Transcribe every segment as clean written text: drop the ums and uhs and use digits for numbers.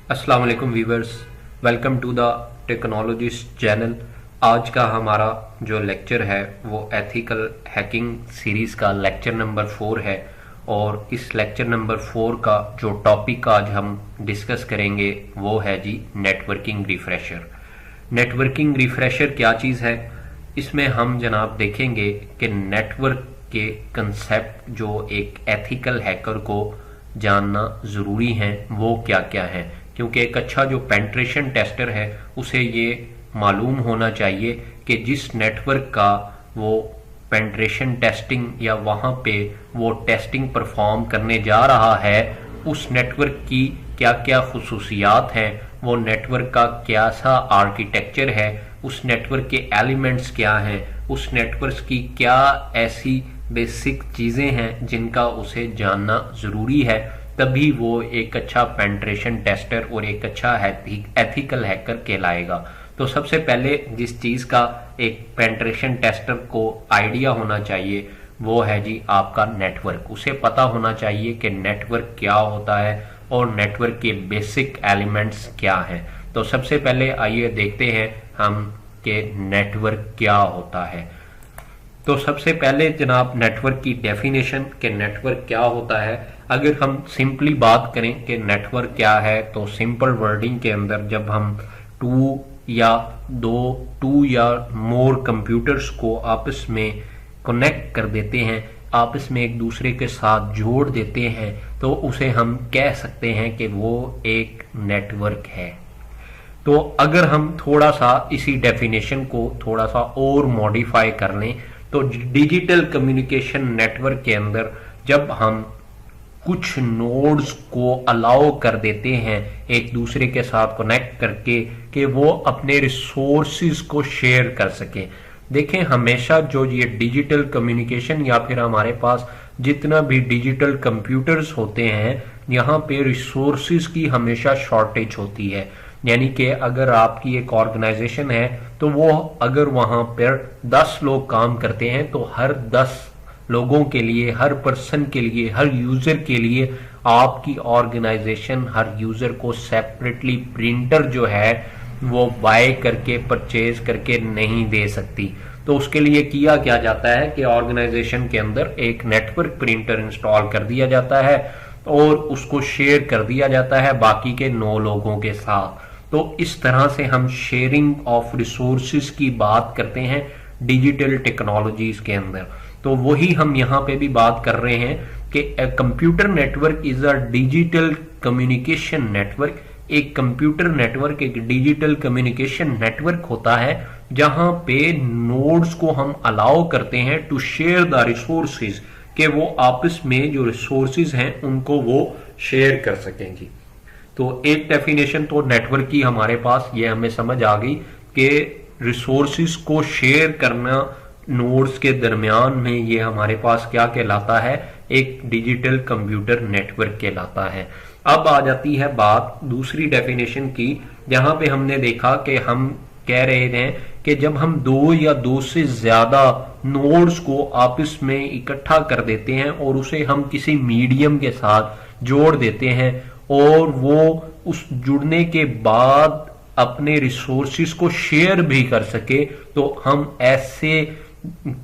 अस्सलाम वालेकुम viewers, welcome to the technologist channel. आज का हमारा जो लेक्चर है वो एथिकल हैकिंग सीरीज़ का लेक्चर नंबर 4 है। और इस लेक्चर नंबर 4 का जो टॉपिक आज हम डिस्कस करेंगे वो है जी नेटवर्किंग रिफ्रेशर। नेटवर्किंग रिफ्रेशर क्या चीज़ है, इसमें हम जनाब देखेंगे कि नेटवर्क के कंसेप्ट जो एक एथिकल हैकर को जानना ज़रूरी है वो क्या क्या है। क्योंकि एक अच्छा जो पेंट्रेशन टेस्टर है उसे ये मालूम होना चाहिए कि जिस नेटवर्क का वो पेंट्रेशन टेस्टिंग या वहाँ पे वो टेस्टिंग परफॉर्म करने जा रहा है उस नेटवर्क की क्या क्या खुसूसियात हैं, वो नेटवर्क का क्या सा आर्किटेक्चर है, उस नेटवर्क के एलिमेंट्स क्या हैं, उस नेटवर्क की क्या ऐसी बेसिक चीज़ें हैं जिनका उसे जानना ज़रूरी है। तभी वो एक अच्छा पेंट्रेशन टेस्टर और एक अच्छा एथिकल हैकर कहलाएगा। तो सबसे पहले जिस चीज़ का एक पेंट्रेशन टेस्टर को आइडिया होना चाहिए वो है जी आपका नेटवर्क। उसे पता होना चाहिए कि नेटवर्क क्या होता है और नेटवर्क के बेसिक एलिमेंट्स क्या हैं। तो सबसे पहले आइए देखते हैं हम कि नेटवर्क क्या होता है। तो सबसे पहले जनाब नेटवर्क की डेफिनेशन कि नेटवर्क क्या होता है, अगर हम सिंपली बात करें कि नेटवर्क क्या है तो सिंपल वर्डिंग के अंदर जब हम टू या मोर कंप्यूटर्स को आपस में कनेक्ट कर देते हैं, आपस में एक दूसरे के साथ जोड़ देते हैं, तो उसे हम कह सकते हैं कि वो एक नेटवर्क है। तो अगर हम थोड़ा सा इसी डेफिनेशन को थोड़ा सा और मॉडिफाई कर लें तो डिजिटल कम्युनिकेशन नेटवर्क के अंदर जब हम कुछ नोड्स को अलाउ कर देते हैं एक दूसरे के साथ कनेक्ट करके कि वो अपने रिसोर्सिस को शेयर कर सकें। देखें, हमेशा जो ये डिजिटल कम्युनिकेशन या फिर हमारे पास जितना भी डिजिटल कंप्यूटर्स होते हैं यहाँ पे रिसोर्सिस की हमेशा शॉर्टेज होती है। यानी कि अगर आपकी एक ऑर्गेनाइजेशन है तो वो अगर वहां पर 10 लोग काम करते हैं तो हर 10 लोगों के लिए, हर पर्सन के लिए, हर यूजर के लिए आपकी ऑर्गेनाइजेशन हर यूजर को सेपरेटली प्रिंटर जो है वो बाय करके परचेज करके नहीं दे सकती। तो उसके लिए किया क्या जाता है कि ऑर्गेनाइजेशन के अंदर एक नेटवर्क प्रिंटर इंस्टॉल कर दिया जाता है और उसको शेयर कर दिया जाता है बाकी के 9 लोगों के साथ। तो इस तरह से हम शेयरिंग ऑफ रिसोर्सेज की बात करते हैं डिजिटल टेक्नोलॉजीज के अंदर। तो वही हम यहाँ पे भी बात कर रहे हैं कि computer network is a digital communication network. एक कंप्यूटर नेटवर्क एक डिजिटल कम्युनिकेशन नेटवर्क होता है जहां पे नोड्स को हम अलाउ करते हैं टू शेयर द रिसोर्सेज, कि वो आपस में जो रिसोर्सेज हैं उनको वो शेयर कर सकेंगी। तो एक डेफिनेशन तो नेटवर्क की हमारे पास ये हमें समझ आ गई कि रिसोर्सेज को शेयर करना नोड्स के दरमियान में ये हमारे पास क्या कहलाता है, एक डिजिटल कंप्यूटर नेटवर्क कहलाता है। अब आ जाती है बात दूसरी डेफिनेशन की, जहां पे हमने देखा कि हम कह रहे थे कि जब हम 2 या 2 से ज्यादा नोड्स को आपस में इकट्ठा कर देते हैं और उसे हम किसी मीडियम के साथ जोड़ देते हैं और वो उस जुड़ने के बाद अपने रिसोर्सेज को शेयर भी कर सके, तो हम ऐसे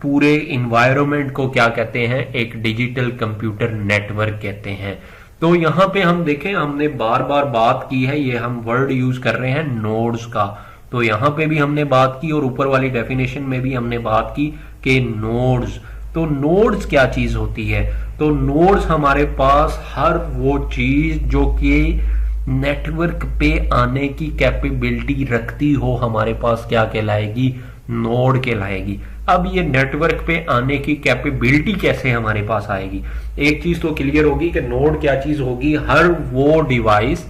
पूरे इन्वायरमेंट को क्या कहते हैं, एक डिजिटल कंप्यूटर नेटवर्क कहते हैं। तो यहां पे हम देखें, हमने बार बार बात की है, ये हम वर्ड यूज कर रहे हैं नोड्स का। तो यहां पे भी हमने बात की और ऊपर वाली डेफिनेशन में भी हमने बात की कि नोड्स। तो नोड्स क्या चीज होती है, तो नोड्स हमारे पास हर वो चीज जो कि नेटवर्क पे आने की कैपेबिलिटी रखती हो हमारे पास क्या कहलाएगी, नोड कहलाएगी। अब ये नेटवर्क पे आने की कैपेबिलिटी कैसे हमारे पास आएगी, एक चीज तो क्लियर होगी कि नोड क्या चीज होगी, हर वो डिवाइस,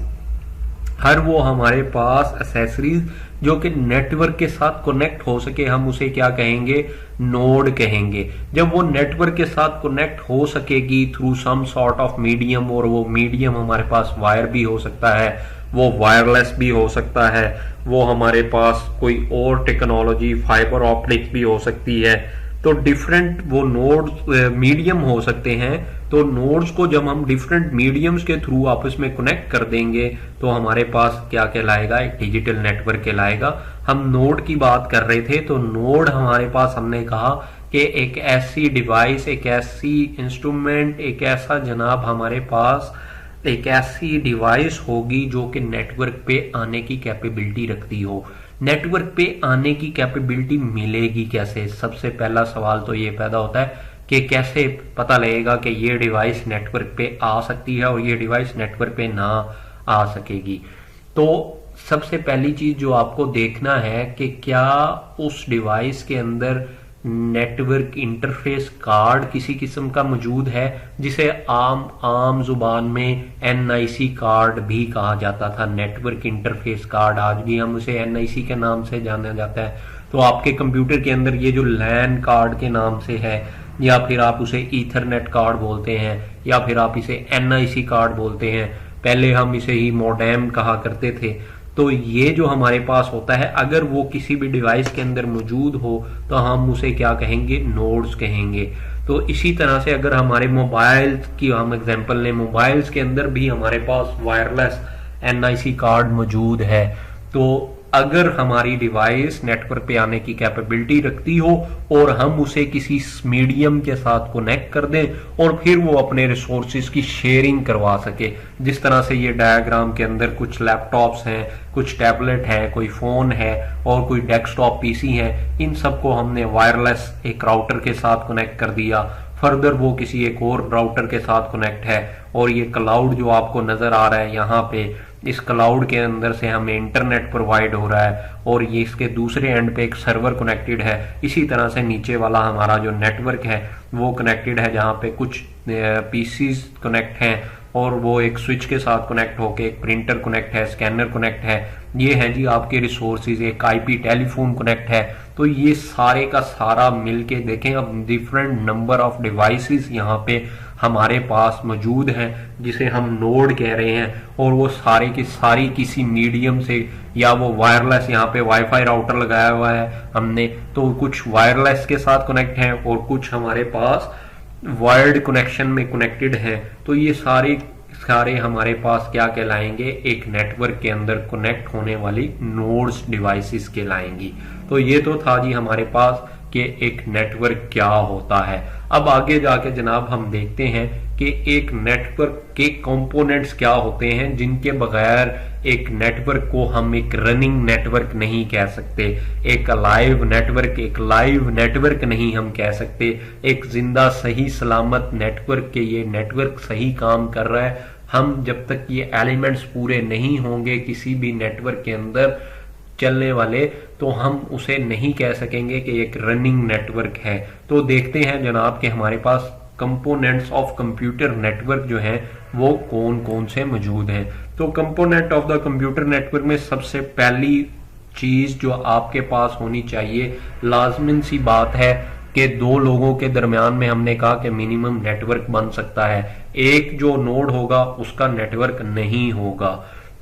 हर वो हमारे पास एक्सेसरीज जो कि नेटवर्क के साथ कनेक्ट हो सके, हम उसे क्या कहेंगे, नोड कहेंगे। जब वो नेटवर्क के साथ कनेक्ट हो सकेगी through some sort of medium, और वो मीडियम हमारे पास वायर भी हो सकता है, वो वायरलेस भी हो सकता है, वो हमारे पास कोई और टेक्नोलॉजी फाइबर ऑप्टिक्स भी हो सकती है, तो डिफरेंट वो नोड्स मीडियम हो सकते हैं। तो नोड्स को जब हम डिफरेंट मीडियम्स के थ्रू आपस में कनेक्ट कर देंगे तो हमारे पास क्या कहलाएगा, एक डिजिटल नेटवर्क कहलाएगा। हम नोड की बात कर रहे थे, तो नोड हमारे पास हमने कहा कि एक ऐसी डिवाइस, एक ऐसी इंस्ट्रूमेंट, एक ऐसा जनाब हमारे पास एक ऐसी डिवाइस होगी जो कि नेटवर्क पे आने की कैपेबिलिटी रखती हो। नेटवर्क पे आने की कैपेबिलिटी मिलेगी कैसे? सबसे पहला सवाल तो ये पैदा होता है कि कैसे पता लगेगा कि ये डिवाइस नेटवर्क पे आ सकती है और ये डिवाइस नेटवर्क पे ना आ सकेगी। तो सबसे पहली चीज जो आपको देखना है कि क्या उस डिवाइस के अंदर नेटवर्क इंटरफेस कार्ड किसी किस्म का मौजूद है, जिसे आम जुबान में NIC कार्ड भी कहा जाता था। नेटवर्क इंटरफेस कार्ड, आज भी हम उसे NIC के नाम से जाना जाता है। तो आपके कंप्यूटर के अंदर ये जो लैन कार्ड के नाम से है, या फिर आप उसे ईथरनेट कार्ड बोलते हैं, या फिर आप इसे NIC कार्ड बोलते हैं, पहले हम इसे ही मोडेम कहा करते थे। तो ये जो हमारे पास होता है, अगर वो किसी भी डिवाइस के अंदर मौजूद हो तो हम उसे क्या कहेंगे, नोड्स कहेंगे। तो इसी तरह से अगर हमारे मोबाइल की हम एग्जांपल लें, मोबाइल्स के अंदर भी हमारे पास वायरलेस NIC कार्ड मौजूद है। तो अगर हमारी डिवाइस नेटवर्क पे आने की कैपेबिलिटी रखती हो और हम उसे किसी मीडियम के साथ कनेक्ट कर दें और फिर वो अपने रिसोर्सेज की शेयरिंग करवा सके, जिस तरह से ये डायग्राम के अंदर कुछ लैपटॉप्स हैं, कुछ टैबलेट है, कोई फोन है और कोई डेस्कटॉप PC है, इन सबको हमने वायरलेस एक राउटर के साथ कनेक्ट कर दिया। फर्दर वो किसी एक और राउटर के साथ कनेक्ट है और ये क्लाउड जो आपको नजर आ रहा है यहाँ पे, इस क्लाउड के अंदर से हमें इंटरनेट प्रोवाइड हो रहा है और ये इसके दूसरे एंड पे एक सर्वर कनेक्टेड है। इसी तरह से नीचे वाला हमारा जो नेटवर्क है वो कनेक्टेड है, जहाँ पे कुछ PCs कनेक्ट हैं और वो एक स्विच के साथ कनेक्ट होके एक प्रिंटर कनेक्ट है, स्कैनर कनेक्ट है, ये है जी आपके रिसोर्सेज, एक IP टेलीफोन कनेक्ट है। तो ये सारे का सारा मिलके देखें, अब डिफरेंट नंबर ऑफ डिवाइसेस यहाँ पे हमारे पास मौजूद हैं जिसे हम नोड कह रहे हैं, और वो सारे की सारी किसी मीडियम से, या वो वायरलेस, यहाँ पे वाईफाई राउटर लगाया हुआ है हमने, तो कुछ वायरलेस के साथ कनेक्ट हैं और कुछ हमारे पास वायर्ड कनेक्शन में कनेक्टेड है। तो ये सारे हमारे पास क्या कहलाएंगे, एक नेटवर्क के अंदर कनेक्ट होने वाली नोड्स डिवाइसेस कहलाएंगी। तो ये तो था जी हमारे पास कि एक नेटवर्क क्या होता है। अब आगे जाके जनाब हम देखते हैं कि एक नेटवर्क के कंपोनेंट्स क्या होते हैं, जिनके बगैर एक नेटवर्क को हम एक रनिंग नेटवर्क नहीं कह सकते, एक लाइव नेटवर्क नहीं हम कह सकते, एक जिंदा सही सलामत नेटवर्क के ये नेटवर्क सही काम कर रहा है। हम जब तक ये एलिमेंट्स पूरे नहीं होंगे किसी भी नेटवर्क के अंदर चलने वाले, तो हम उसे नहीं कह सकेंगे कि एक रनिंग नेटवर्क है। तो देखते हैं जनाब कि हमारे पास कंपोनेंट्स ऑफ कंप्यूटर नेटवर्क जो हैं वो कौन कौन से मौजूद हैं। तो component of the computer network में सबसे पहली चीज जो आपके पास होनी चाहिए, लाजमिन सी बात है कि दो लोगों के दरमियान में हमने कहा कि मिनिमम नेटवर्क बन सकता है। एक जो नोड होगा उसका नेटवर्क नहीं होगा।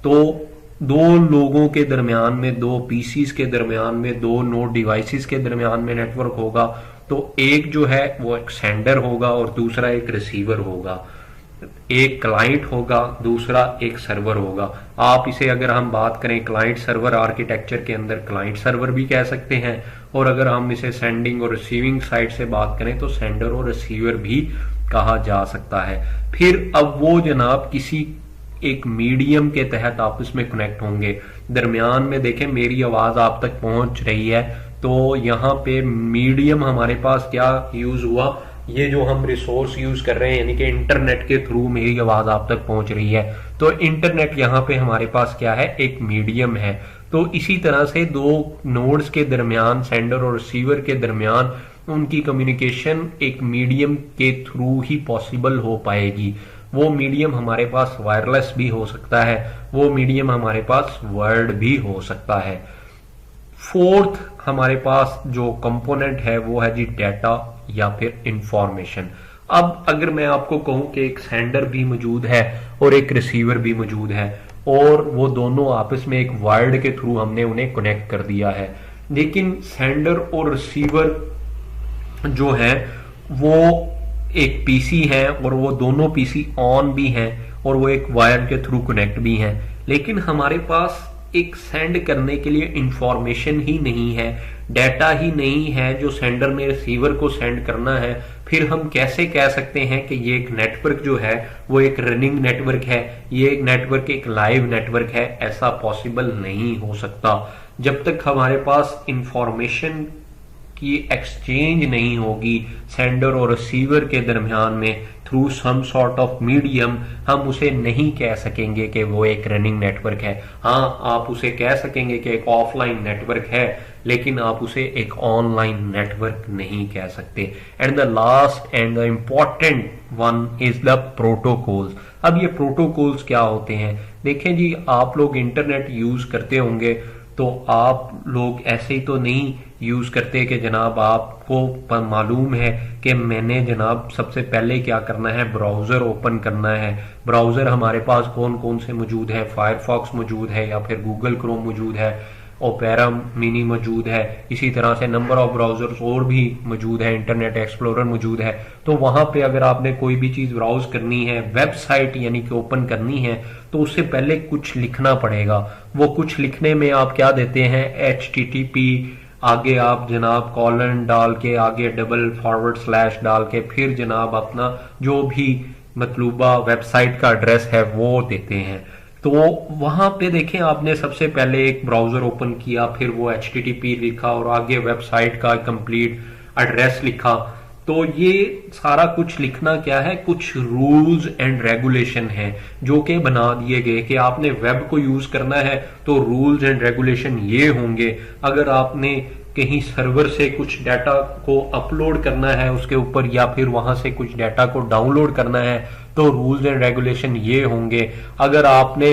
तो दो लोगों के दरमियान में, दो PCs के दरमियान में, दो नोड डिवाइसेस के दरमियान में नेटवर्क होगा। तो एक जो है वो एक सेंडर होगा और दूसरा एक रिसीवर होगा, एक क्लाइंट होगा, दूसरा एक सर्वर होगा। आप इसे अगर हम बात करें क्लाइंट सर्वर आर्किटेक्चर के अंदर क्लाइंट सर्वर भी कह सकते हैं, और अगर हम इसे सेंडिंग और रिसीविंग साइड से बात करें तो सेंडर और रिसीवर भी कहा जा सकता है। फिर अब वो जनाब किसी एक मीडियम के तहत आपस में कनेक्ट होंगे। दरमियान में देखें मेरी आवाज आप तक पहुंच रही है, तो यहाँ पे मीडियम हमारे पास क्या यूज हुआ, ये जो हम रिसोर्स यूज कर रहे हैं यानी कि इंटरनेट के थ्रू मेरी आवाज आप तक पहुंच रही है, तो इंटरनेट यहाँ पे हमारे पास क्या है, एक मीडियम है। तो इसी तरह से दो नोड्स के दरमियान, सेंडर और रिसीवर के दरमियान, उनकी कम्युनिकेशन एक मीडियम के थ्रू ही पॉसिबल हो पाएगी। वो मीडियम हमारे पास वायरलेस भी हो सकता है, वो मीडियम हमारे पास वर्ड भी हो सकता है। फोर्थ हमारे पास जो कंपोनेंट है वो है जी डाटा या फिर इंफॉर्मेशन। अब अगर मैं आपको कहूं कि एक सेंडर भी मौजूद है और एक रिसीवर भी मौजूद है और वो दोनों आपस में एक वर्ड के थ्रू हमने उन्हें कनेक्ट कर दिया है, लेकिन सेंडर और रिसीवर जो है वो एक पीसी है और वो दोनों पीसी ऑन भी हैं और वो एक वायर के थ्रू कनेक्ट भी हैं, लेकिन हमारे पास एक सेंड करने के लिए इंफॉर्मेशन ही नहीं है, डाटा ही नहीं है जो सेंडर ने रिसीवर को सेंड करना है। फिर हम कैसे कह सकते हैं कि ये एक नेटवर्क जो है वो एक रनिंग नेटवर्क है, ये एक नेटवर्क एक लाइव नेटवर्क है? ऐसा पॉसिबल नहीं हो सकता जब तक हमारे पास इंफॉर्मेशन की एक्सचेंज नहीं होगी सेंडर और रिसीवर के दरमियान में through some sort of medium. हम उसे नहीं कह सकेंगे कि वो एक रनिंग नेटवर्क है। हाँ, आप उसे कह सकेंगे कि एक ऑफलाइन नेटवर्क है, लेकिन आप उसे एक ऑनलाइन नेटवर्क नहीं कह सकते। And the last and the important one is the protocols. अब ये प्रोटोकॉल्स क्या होते हैं? देखें जी, आप लोग इंटरनेट यूज करते होंगे तो आप लोग ऐसे ही तो नहीं यूज करते कि जनाब आपको मालूम है कि मैंने जनाब सबसे पहले क्या करना है, ब्राउजर ओपन करना है। ब्राउजर हमारे पास कौन कौन से मौजूद है? फायरफॉक्स मौजूद है, या फिर गूगल क्रोम मौजूद है, ओपेरा मिनी मौजूद है, इसी तरह से नंबर ऑफ ब्राउजर्स और भी मौजूद है, इंटरनेट एक्सप्लोरर मौजूद है। तो वहां पे अगर आपने कोई भी चीज ब्राउज करनी है, वेबसाइट यानी कि ओपन करनी है, तो उससे पहले कुछ लिखना पड़ेगा। वो कुछ लिखने में आप क्या देते हैं? HTTP, आगे आप जनाब कॉलन डाल के, आगे // डाल के, फिर जनाब अपना जो भी मतलूबा वेबसाइट का एड्रेस है वो देते हैं। तो वहां पे देखें, आपने सबसे पहले एक ब्राउजर ओपन किया, फिर वो HTTP लिखा और आगे वेबसाइट का कंप्लीट एड्रेस लिखा। तो ये सारा कुछ लिखना क्या है? कुछ रूल्स एंड रेगुलेशन है जो कि बना दिए गए कि आपने वेब को यूज करना है तो रूल्स एंड रेगुलेशन ये होंगे। अगर आपने कहीं सर्वर से कुछ डाटा को अपलोड करना है उसके ऊपर, या फिर वहां से कुछ डाटा को डाउनलोड करना है, तो रूल्स एंड रेगुलेशन ये होंगे। अगर आपने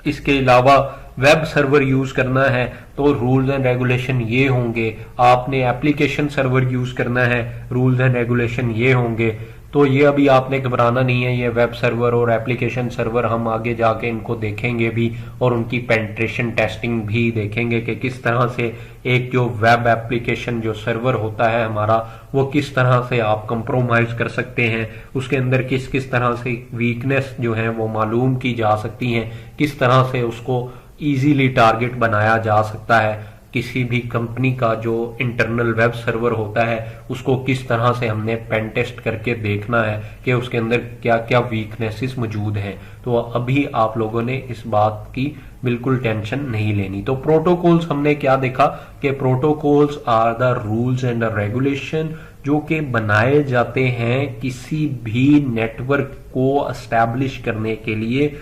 इसके अलावा वेब सर्वर यूज करना है तो रूल्स एंड रेगुलेशन ये होंगे। आपने एप्लीकेशन सर्वर यूज करना है, रूल्स एंड रेगुलेशन ये होंगे। तो ये अभी आपने घबराना नहीं है, ये वेब सर्वर और एप्लीकेशन सर्वर हम आगे जाके इनको देखेंगे भी, और उनकी पेनिट्रेशन टेस्टिंग भी देखेंगे कि किस तरह से एक जो वेब एप्लीकेशन जो सर्वर होता है हमारा, वो किस तरह से आप कंप्रोमाइज कर सकते हैं, उसके अंदर किस किस तरह से वीकनेस जो है वो मालूम की जा सकती हैं, किस तरह से उसको इजीली टारगेट बनाया जा सकता है। किसी भी कंपनी का जो इंटरनल वेब सर्वर होता है उसको किस तरह से हमने पेन टेस्ट करके देखना है कि उसके अंदर क्या क्या वीकनेसेस मौजूद हैं। तो अभी आप लोगों ने इस बात की बिल्कुल टेंशन नहीं लेनी। तो प्रोटोकॉल्स हमने क्या देखा कि protocols are the rules and regulation जो कि बनाए जाते हैं किसी भी नेटवर्क को एस्टैब्लिश करने के लिए,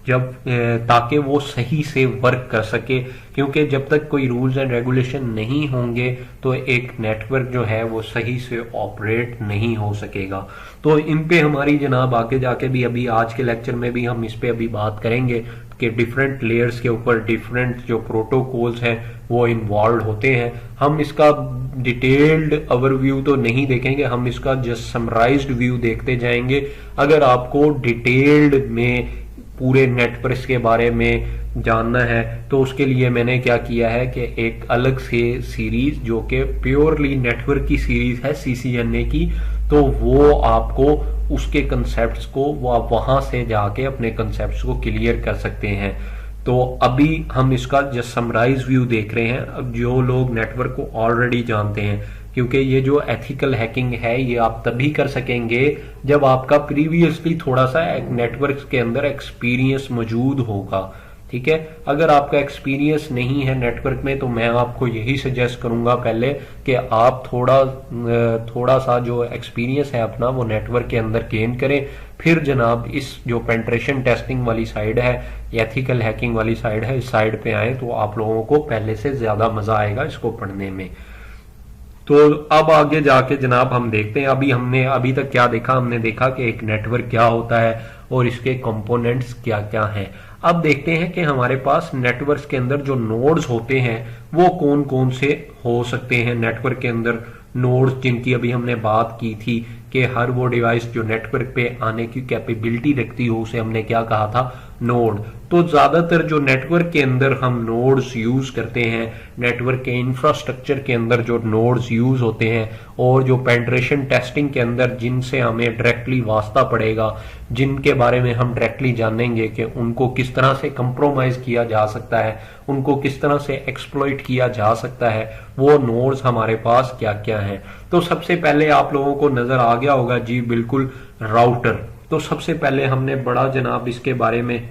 जब ताकि वो सही से वर्क कर सके। क्योंकि जब तक कोई रूल्स एंड रेगुलेशन नहीं होंगे तो एक नेटवर्क जो है वो सही से ऑपरेट नहीं हो सकेगा। तो इन पे हमारी जनाब आगे जाके भी, अभी आज के लेक्चर में भी हम इस पे अभी बात करेंगे कि डिफरेंट लेयर्स के ऊपर डिफरेंट जो प्रोटोकॉल्स हैं वो इन्वॉल्व होते हैं। हम इसका डिटेल्ड ओवरव्यू तो नहीं देखेंगे, हम इसका जस्ट समराइज्ड व्यू देखते जाएंगे। अगर आपको डिटेल्ड में पूरे नेटवर्क के बारे में जानना है तो उसके लिए मैंने क्या किया है कि एक अलग से सीरीज जो कि प्योरली नेटवर्क की सीरीज है CCNA की, तो वो आपको उसके कंसेप्ट्स को वो आप वहां से जाके अपने कंसेप्ट्स को क्लियर कर सकते हैं। तो अभी हम इसका जस्ट समराइज व्यू देख रहे हैं। अब जो लोग नेटवर्क को ऑलरेडी जानते हैं, क्योंकि ये जो एथिकल हैकिंग है ये आप तभी कर सकेंगे जब आपका प्रीवियसली थोड़ा सा नेटवर्क के अंदर एक्सपीरियंस मौजूद होगा। ठीक है, अगर आपका एक्सपीरियंस नहीं है नेटवर्क में तो मैं आपको यही सजेस्ट करूंगा पहले कि आप थोड़ा सा जो एक्सपीरियंस है अपना वो नेटवर्क के अंदर गेन करें, फिर जनाब इस जो पेनिट्रेशन टेस्टिंग वाली साइड है, एथिकल हैकिंग वाली साइड है, इस साइड पे आए तो आप लोगों को पहले से ज्यादा मजा आएगा इसको पढ़ने में। तो अब आगे जाके जनाब हम देखते हैं, अभी तक क्या देखा? हमने देखा कि एक नेटवर्क क्या होता है और इसके कंपोनेंट्स क्या क्या हैं। अब देखते हैं कि हमारे पास नेटवर्क के अंदर जो नोड्स होते हैं वो कौन कौन से हो सकते हैं। नेटवर्क के अंदर नोड्स जिनकी अभी हमने बात की थी कि हर वो डिवाइस जो नेटवर्क पे आने की कैपेबिलिटी रखती हो उसे हमने क्या कहा था? नोड। तो ज़्यादातर जो नेटवर्क के अंदर हम नोड्स यूज़ करते हैं, नेटवर्क के इंफ्रास्ट्रक्चर के अंदर जो नोड्स यूज़ होते हैं और जो पेंट्रेशन टेस्टिंग के अंदर जिनसे हमें डायरेक्टली वास्ता पड़ेगा, जिनके बारे में हम डायरेक्टली जानेंगे कि उनको किस तरह से कंप्रोमाइज़ किया जा सकता है, उनको किस तरह से एक्सप्लॉइट किया जा सकता है, वो नोड्स हमारे पास क्या क्या हैं। तो सबसे पहले आप लोगों को नज़र आ गया होगा जी बिल्कुल, राउटर। तो सबसे पहले हमने बड़ा जनाब इसके बारे में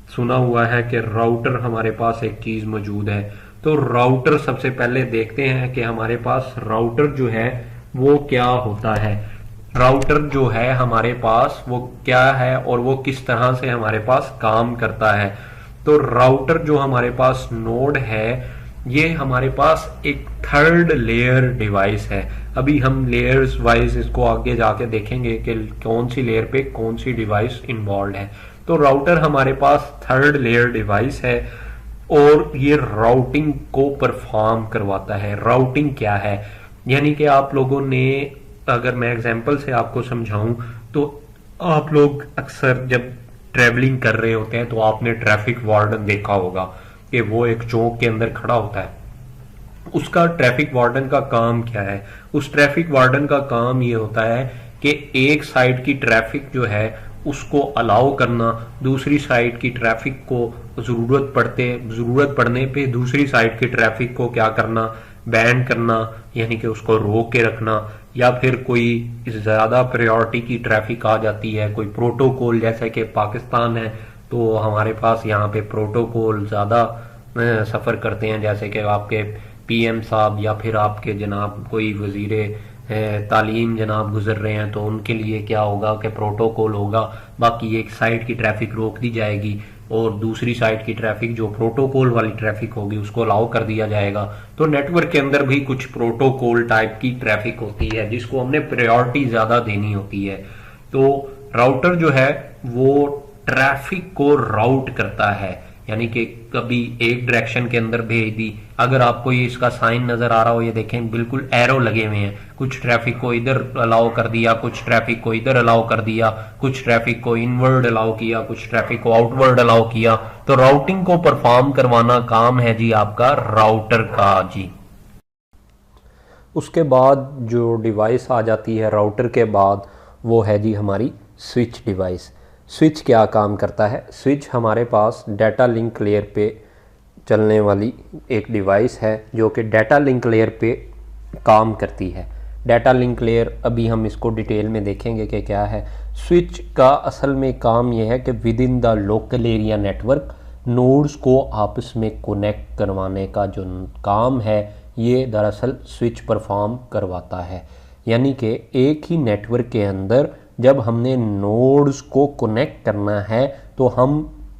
सुना हुआ है कि राउटर हमारे पास एक चीज मौजूद है। तो राउटर सबसे पहले देखते हैं कि हमारे पास राउटर जो है वो क्या होता है। राउटर जो है हमारे पास वो क्या है और वो किस तरह से हमारे पास काम करता है। तो राउटर जो हमारे पास नोड है, ये हमारे पास एक थर्ड लेयर डिवाइस है। अभी हम लेयर्स वाइज इसको आगे जाके देखेंगे कि कौन सी लेयर पे कौन सी डिवाइस इन्वॉल्व है। तो राउटर हमारे पास थर्ड लेयर डिवाइस है और ये राउटिंग को परफॉर्म करवाता है। राउटिंग क्या है, यानी कि आप लोगों ने, अगर मैं एग्जांपल से आपको समझाऊं तो आप लोग अक्सर जब ट्रेवलिंग कर रहे होते हैं तो आपने ट्रैफिक वार्डन देखा होगा कि वो एक चौक के अंदर खड़ा होता है। उसका ट्रैफिक वार्डन का काम क्या है? उस ट्रैफिक वार्डन का काम ये होता है कि एक साइड की ट्रैफिक जो है उसको अलाउ करना, दूसरी साइड की ट्रैफिक को जरूरत पड़ने पे दूसरी साइड की ट्रैफिक को क्या करना, बैन करना, यानी कि उसको रोक के रखना। या फिर कोई ज्यादा प्रायोरिटी की ट्रैफिक आ जाती है, कोई प्रोटोकॉल, जैसे कि पाकिस्तान है तो हमारे पास यहाँ पे प्रोटोकॉल ज्यादा सफर करते हैं, जैसे कि आपके पीएम साहब या फिर आपके जनाब कोई वजीरे तालीम जनाब गुजर रहे हैं तो उनके लिए क्या होगा कि प्रोटोकॉल होगा। बाकी एक साइड की ट्रैफिक रोक दी जाएगी और दूसरी साइड की ट्रैफिक जो प्रोटोकॉल वाली ट्रैफिक होगी उसको अलाउ कर दिया जाएगा। तो नेटवर्क के अंदर भी कुछ प्रोटोकॉल टाइप की ट्रैफिक होती है जिसको हमने प्रायोरिटी ज्यादा देनी होती है। तो राउटर जो है वो ट्रैफिक को राउट करता है, यानी कि कभी एक डायरेक्शन के अंदर भेज दी। अगर आपको ये इसका साइन नजर आ रहा हो, ये देखें बिल्कुल एरो लगे हुए हैं, कुछ ट्रैफिक को इधर अलाउ कर दिया, कुछ ट्रैफिक को इधर अलाउ कर दिया, कुछ ट्रैफिक को इनवर्ड अलाउ किया, कुछ ट्रैफिक को आउटवर्ड अलाउ किया। तो राउटिंग को परफॉर्म करवाना काम है जी आपका राउटर का जी। उसके बाद जो डिवाइस आ जाती है राउटर के बाद वो है जी हमारी स्विच डिवाइस। स्विच क्या काम करता है? स्विच हमारे पास डाटा लिंक लेयर पे चलने वाली एक डिवाइस है जो कि डाटा लिंक लेयर पे काम करती है। डाटा लिंक लेयर अभी हम इसको डिटेल में देखेंगे कि क्या है। स्विच का असल में काम यह है कि with in the local area network nodes को आपस में कनेक्ट करवाने का जो काम है ये दरअसल स्विच परफॉर्म करवाता है। यानी कि एक ही नेटवर्क के अंदर जब हमने नोड्स को कनेक्ट करना है तो हम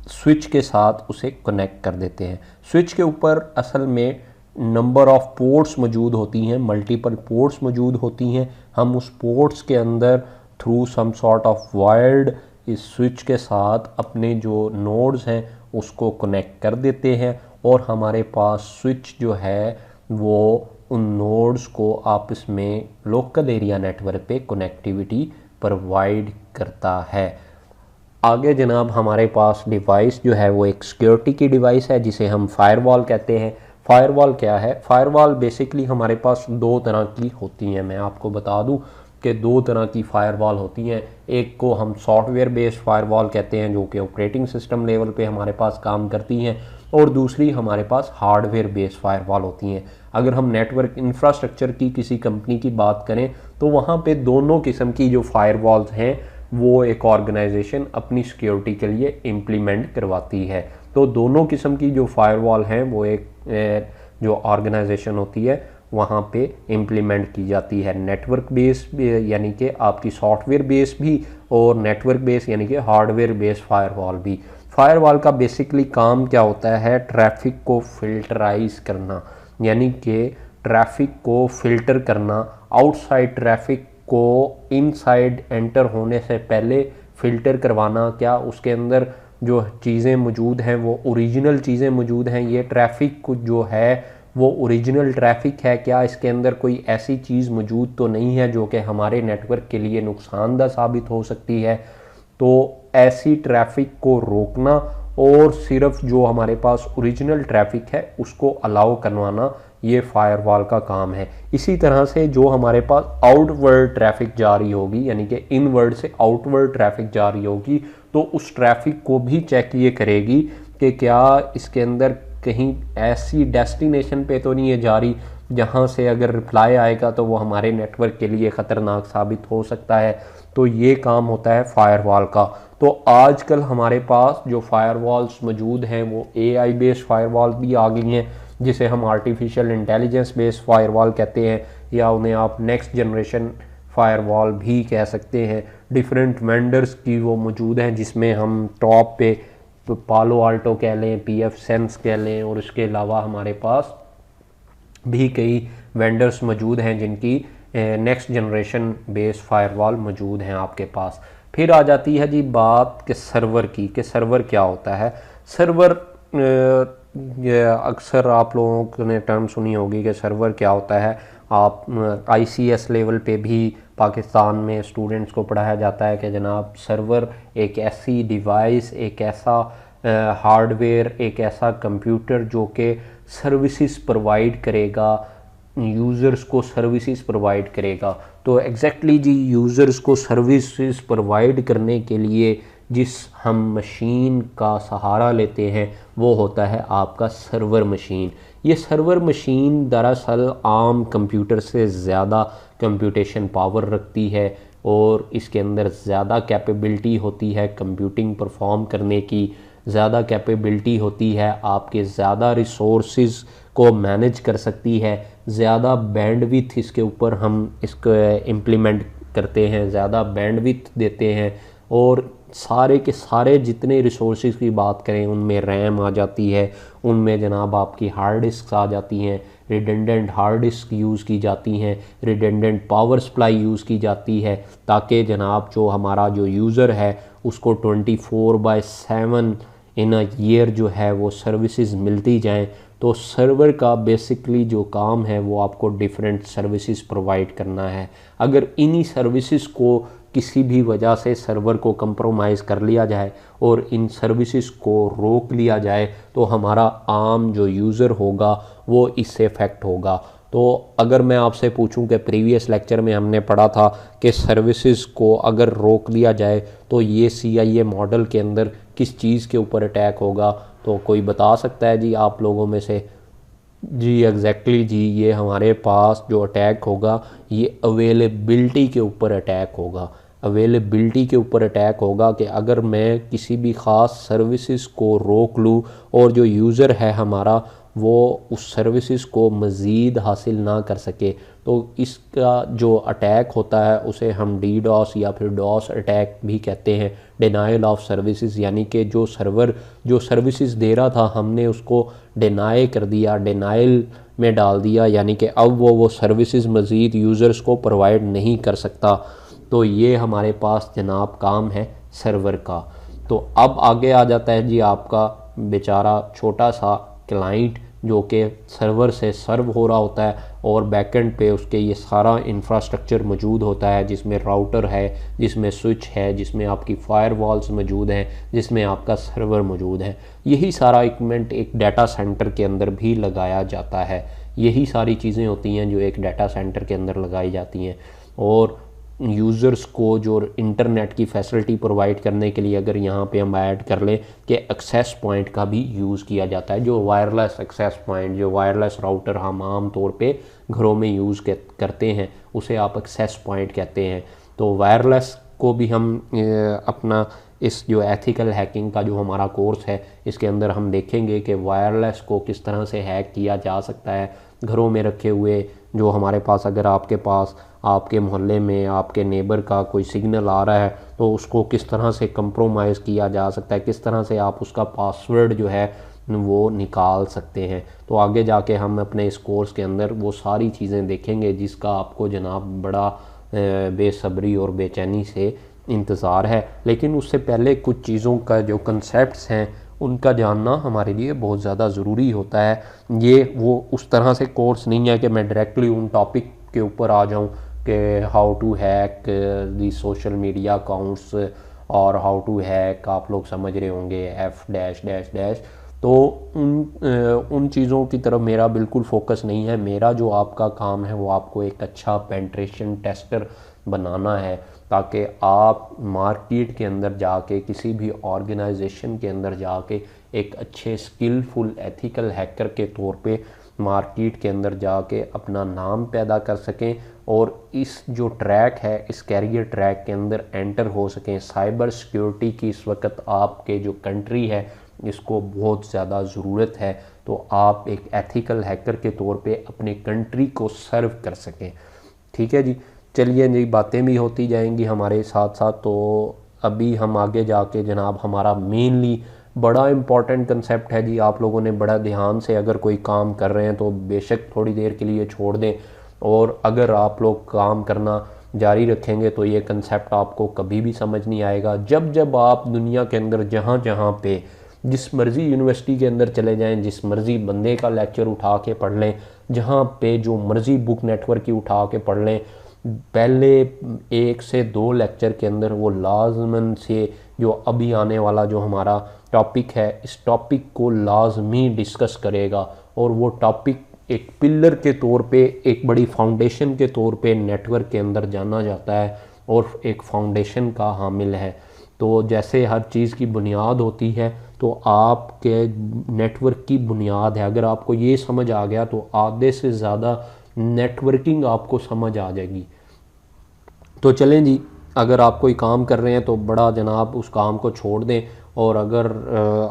स्विच के साथ उसे कनेक्ट कर देते हैं। स्विच के ऊपर असल में नंबर ऑफ पोर्ट्स मौजूद होती हैं, मल्टीपल पोर्ट्स मौजूद होती हैं। हम उस पोर्ट्स के अंदर through some sort of wired इस स्विच के साथ अपने जो नोड्स हैं उसको कनेक्ट कर देते हैं और हमारे पास स्विच जो है वो उन नोड्स को आपस में लोकल एरिया नेटवर्क पे कनेक्टिविटी प्रोवाइड करता है। आगे जनाब हमारे पास डिवाइस जो है वो एक सिक्योरिटी की डिवाइस है जिसे हम फायरवॉल कहते हैं। फायरवॉल क्या है? फायरवॉल बेसिकली हमारे पास दो तरह की होती हैं। मैं आपको बता दूं कि दो तरह की फायरवॉल होती हैं। एक को हम सॉफ्टवेयर बेस्ड फायरवॉल कहते हैं जो कि ऑपरेटिंग सिस्टम लेवल पे हमारे पास काम करती हैं, और दूसरी हमारे पास हार्डवेयर बेस्ड फायरवॉल होती हैं। अगर हम नेटवर्क इंफ्रास्ट्रक्चर की किसी कंपनी की बात करें तो वहाँ पे दोनों किस्म की जो फायरवॉल्स हैं वो एक ऑर्गेनाइजेशन अपनी सिक्योरिटी के लिए इम्प्लीमेंट करवाती है। तो दोनों किस्म की जो फायरवॉल हैं वो एक जो ऑर्गेनाइजेशन होती है वहाँ पे इम्प्लीमेंट की जाती है। नेटवर्क बेस यानी कि आपकी सॉफ्टवेयर बेस भी और नेटवर्क बेस यानी कि हार्डवेयर बेस फायरवॉल भी। फायरवॉल का बेसिकली काम क्या होता है? ट्रैफिक को फिल्टराइज करना, यानी कि ट्रैफिक को फिल्टर करना, आउटसाइड ट्रैफिक को इनसाइड एंटर होने से पहले फिल्टर करवाना। क्या उसके अंदर जो चीज़ें मौजूद हैं वो ओरिजिनल चीज़ें मौजूद हैं? ये ट्रैफिक जो है वो ओरिजिनल ट्रैफिक है? क्या इसके अंदर कोई ऐसी चीज़ मौजूद तो नहीं है जो कि हमारे नेटवर्क के लिए नुकसानदा साबित हो सकती है? तो ऐसी ट्रैफिक को रोकना और सिर्फ जो हमारे पास ओरिजिनल ट्रैफिक है उसको अलाउ करवाना, ये फायरवॉल का काम है। इसी तरह से जो हमारे पास आउटवर्ड ट्रैफिक जा रही होगी, यानी कि इनवर्ड से आउटवर्ड ट्रैफिक जा रही होगी, तो उस ट्रैफिक को भी चेक ये करेगी कि क्या इसके अंदर कहीं ऐसी डेस्टिनेशन पे तो नहीं है जा रही जहाँ से अगर रिप्लाई आएगा तो वो हमारे नेटवर्क के लिए ख़तरनाक साबित हो सकता है। तो ये काम होता है फायरवॉल का। तो आजकल हमारे पास जो फायरवॉल्स मौजूद हैं वो AI बेस्ड फायरवॉल भी आ गई हैं, जिसे हम आर्टिफिशियल इंटेलिजेंस बेस्ड फायरवॉल कहते हैं, या उन्हें आप नेक्स्ट जनरेशन फायरवॉल भी कह सकते हैं। डिफरेंट वेंडर्स की वो मौजूद हैं, जिसमें हम टॉप पे तो पालो आल्टो कह लें, pfSense कह लें, और इसके अलावा हमारे पास भी कई वेंडर्स मौजूद हैं जिनकी नेक्स्ट जनरेशन बेस्ड फायरवॉल मौजूद हैं आपके पास। फिर आ जाती है जी बात कि सर्वर की, कि सर्वर क्या होता है। सर्वर अक्सर आप लोगों ने टर्म सुनी होगी कि सर्वर क्या होता है। आप ICS लेवल पे भी पाकिस्तान में स्टूडेंट्स को पढ़ाया जाता है कि जनाब सर्वर एक ऐसी डिवाइस, एक ऐसा हार्डवेयर, एक ऐसा कंप्यूटर जो कि सर्विसेज प्रोवाइड करेगा, यूज़र्स को सर्विसेज प्रोवाइड करेगा। तो एग्जैक्टली जी यूज़र्स को सर्विसेज प्रोवाइड करने के लिए जिस हम मशीन का सहारा लेते हैं वो होता है आपका सर्वर मशीन। ये सर्वर मशीन दरअसल आम कंप्यूटर से ज़्यादा कंप्यूटेशन पावर रखती है और इसके अंदर ज़्यादा कैपेबिलिटी होती है कंप्यूटिंग परफॉर्म करने की, ज़्यादा कैपेबिलिटी होती है, आपके ज़्यादा रिसोर्सेज को मैनेज कर सकती है, ज़्यादा बैंडविड्थ इसके ऊपर हम इसको इम्प्लीमेंट करते हैं, ज़्यादा बैंडविड्थ देते हैं। और सारे के सारे जितने रिसोर्सेज की बात करें उनमें रैम आ जाती है, उनमें जनाब आपकी हार्ड डिस्क आ जाती हैं, रिडेंडेंट हार्ड डिस्क यूज़ की जाती हैं, रिडेंडेंट पावर सप्लाई यूज़ की जाती है, ताकि जनाब जो हमारा जो यूज़र है उसको 24/7 इन अ ईयर जो है वो सर्विसेज मिलती जाएं। तो सर्वर का बेसिकली जो काम है वो आपको डिफरेंट सर्विसेज प्रोवाइड करना है। अगर इन्हीं सर्विसेज को किसी भी वजह से सर्वर को कंप्रोमाइज़ कर लिया जाए और इन सर्विसेज को रोक लिया जाए तो हमारा आम जो यूज़र होगा वो इससे इफ़ेक्ट होगा। तो अगर मैं आपसे पूछूं कि प्रीवियस लेक्चर में हमने पढ़ा था कि सर्विसेज को अगर रोक दिया जाए तो ये CIA मॉडल के अंदर किस चीज़ के ऊपर अटैक होगा, तो कोई बता सकता है जी आप लोगों में से? जी एग्जैक्टली जी, ये हमारे पास जो अटैक होगा ये अवेलेबिलिटी के ऊपर अटैक होगा। अवेलेबिलिटी के ऊपर अटैक होगा कि अगर मैं किसी भी ख़ास सर्विसेज को रोक लूँ और जो यूज़र है हमारा वो उस सर्विसेज को मज़ीद हासिल ना कर सके, तो इसका जो अटैक होता है उसे हम DDoS या फिर DOS अटैक भी कहते हैं, डिनाइल ऑफ सर्विसेज। यानी कि जो सर्वर जो सर्विसेज दे रहा था हमने उसको डिनाई कर दिया, डिनाइल में डाल दिया, यानी कि अब वो सर्विसेज मज़ीद यूज़र्स को प्रोवाइड नहीं कर सकता। तो ये हमारे पास जनाब काम है सर्वर का। तो अब आगे आ जाता है जी आपका बेचारा छोटा सा क्लाइंट जो कि सर्वर से सर्व हो रहा होता है और बैकएंड पे उसके ये सारा इंफ्रास्ट्रक्चर मौजूद होता है, जिसमें राउटर है, जिसमें स्विच है, जिसमें आपकी फायरवॉल्स मौजूद हैं, जिसमें आपका सर्वर मौजूद है। यही सारा इक्विपमेंट एक डाटा सेंटर के अंदर भी लगाया जाता है। यही सारी चीज़ें होती हैं जो एक डाटा सेंटर के अंदर लगाई जाती हैं। और यूज़र्स को जो इंटरनेट की फैसिलिटी प्रोवाइड करने के लिए अगर यहाँ पे हम ऐड कर लें कि एक्सेस पॉइंट का भी यूज़ किया जाता है, जो वायरलेस एक्सेस पॉइंट, जो वायरलेस राउटर हम आम तौर पे घरों में यूज़ करते हैं उसे आप एक्सेस पॉइंट कहते हैं। तो वायरलेस को भी हम अपना इस जो एथिकल हैकिंग का जो हमारा कोर्स है इसके अंदर हम देखेंगे कि वायरलेस को किस तरह से हैक किया जा सकता है। घरों में रखे हुए जो हमारे पास, अगर आपके पास आपके मोहल्ले में आपके नेबर का कोई सिग्नल आ रहा है तो उसको किस तरह से कंप्रोमाइज़ किया जा सकता है, किस तरह से आप उसका पासवर्ड जो है वो निकाल सकते हैं। तो आगे जाके हम अपने इस कोर्स के अंदर वो सारी चीज़ें देखेंगे जिसका आपको जनाब बड़ा बेसब्री और बेचैनी से इंतज़ार है। लेकिन उससे पहले कुछ चीज़ों का जो कंसेप्ट्स हैं उनका जानना हमारे लिए बहुत ज़्यादा ज़रूरी होता है। ये वो उस तरह से कोर्स नहीं है कि मैं डायरेक्टली उन टॉपिक के ऊपर आ जाऊं कि how to hack the social media accounts और हाउ टू हैक आप लोग समझ रहे होंगे, एफ डैश डैश डैश। तो उन चीज़ों की तरफ मेरा बिल्कुल फोकस नहीं है। मेरा जो आपका काम है वो आपको एक अच्छा पेंट्रेशन टेस्टर बनाना है, ताकि आप मार्केट के अंदर जाके, किसी भी ऑर्गेनाइजेशन के अंदर जाके एक अच्छे स्किलफुल एथिकल हैकर के तौर पे मार्केट के अंदर जाके अपना नाम पैदा कर सकें और इस जो ट्रैक है, इस कैरियर ट्रैक के अंदर एंटर हो सकें। साइबर सिक्योरिटी की इस वक्त आपके जो कंट्री है इसको बहुत ज़्यादा ज़रूरत है, तो आप एक एथिकल हैकर के तौर पे अपने कंट्री को सर्व कर सकें। ठीक है जी, चलिए जी, बातें भी होती जाएंगी हमारे साथ साथ। तो अभी हम आगे जाके जनाब हमारा मेनली बड़ा इम्पॉर्टेंट कंसेप्ट है जी, आप लोगों ने बड़ा ध्यान से अगर कोई काम कर रहे हैं तो बेशक थोड़ी देर के लिए छोड़ दें, और अगर आप लोग काम करना जारी रखेंगे तो ये कंसेप्ट आपको कभी भी समझ नहीं आएगा। जब जब आप दुनिया के अंदर जहाँ जहाँ पे जिस मर्ज़ी यूनिवर्सिटी के अंदर चले जाएं, जिस मर्ज़ी बंदे का लेक्चर उठा के पढ़ लें, जहाँ पे जो मर्ज़ी बुक नेटवर्क की उठा के पढ़ लें, पहले 1 से 2 लेक्चर के अंदर वो लाजमन से जो अभी आने वाला जो हमारा टॉपिक है, इस टॉपिक को लाजमी डिस्कस करेगा। और वो टॉपिक एक पिलर के तौर पे, एक बड़ी फाउंडेशन के तौर पे नेटवर्क के अंदर जाना जाता है और एक फाउंडेशन का हामिल है। तो जैसे हर चीज़ की बुनियाद होती है, तो आपके नेटवर्क की बुनियाद है। अगर आपको ये समझ आ गया तो आधे से ज़्यादा नेटवर्किंग आपको समझ आ जाएगी। तो चलें जी, अगर आप कोई काम कर रहे हैं तो बड़ा जनाब उस काम को छोड़ दें, और अगर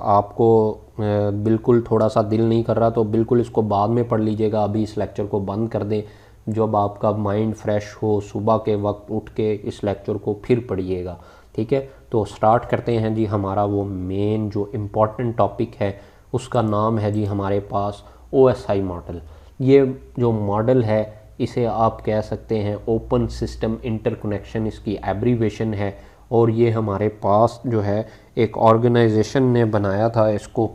आपको बिल्कुल थोड़ा सा दिल नहीं कर रहा तो बिल्कुल इसको बाद में पढ़ लीजिएगा, अभी इस लेक्चर को बंद कर दें। जब आपका माइंड फ्रेश हो, सुबह के वक्त उठ के इस लेक्चर को फिर पढ़िएगा। ठीक है, तो स्टार्ट करते हैं जी। हमारा वो मेन जो इम्पॉर्टेंट टॉपिक है उसका नाम है जी हमारे पास OSI मॉडल। ये जो मॉडल है इसे आप कह सकते हैं ओपन सिस्टम इंटरकनेक्शन, इसकी एब्रीवेशन है। और ये हमारे पास जो है एक ऑर्गेनाइजेशन ने बनाया था इसको।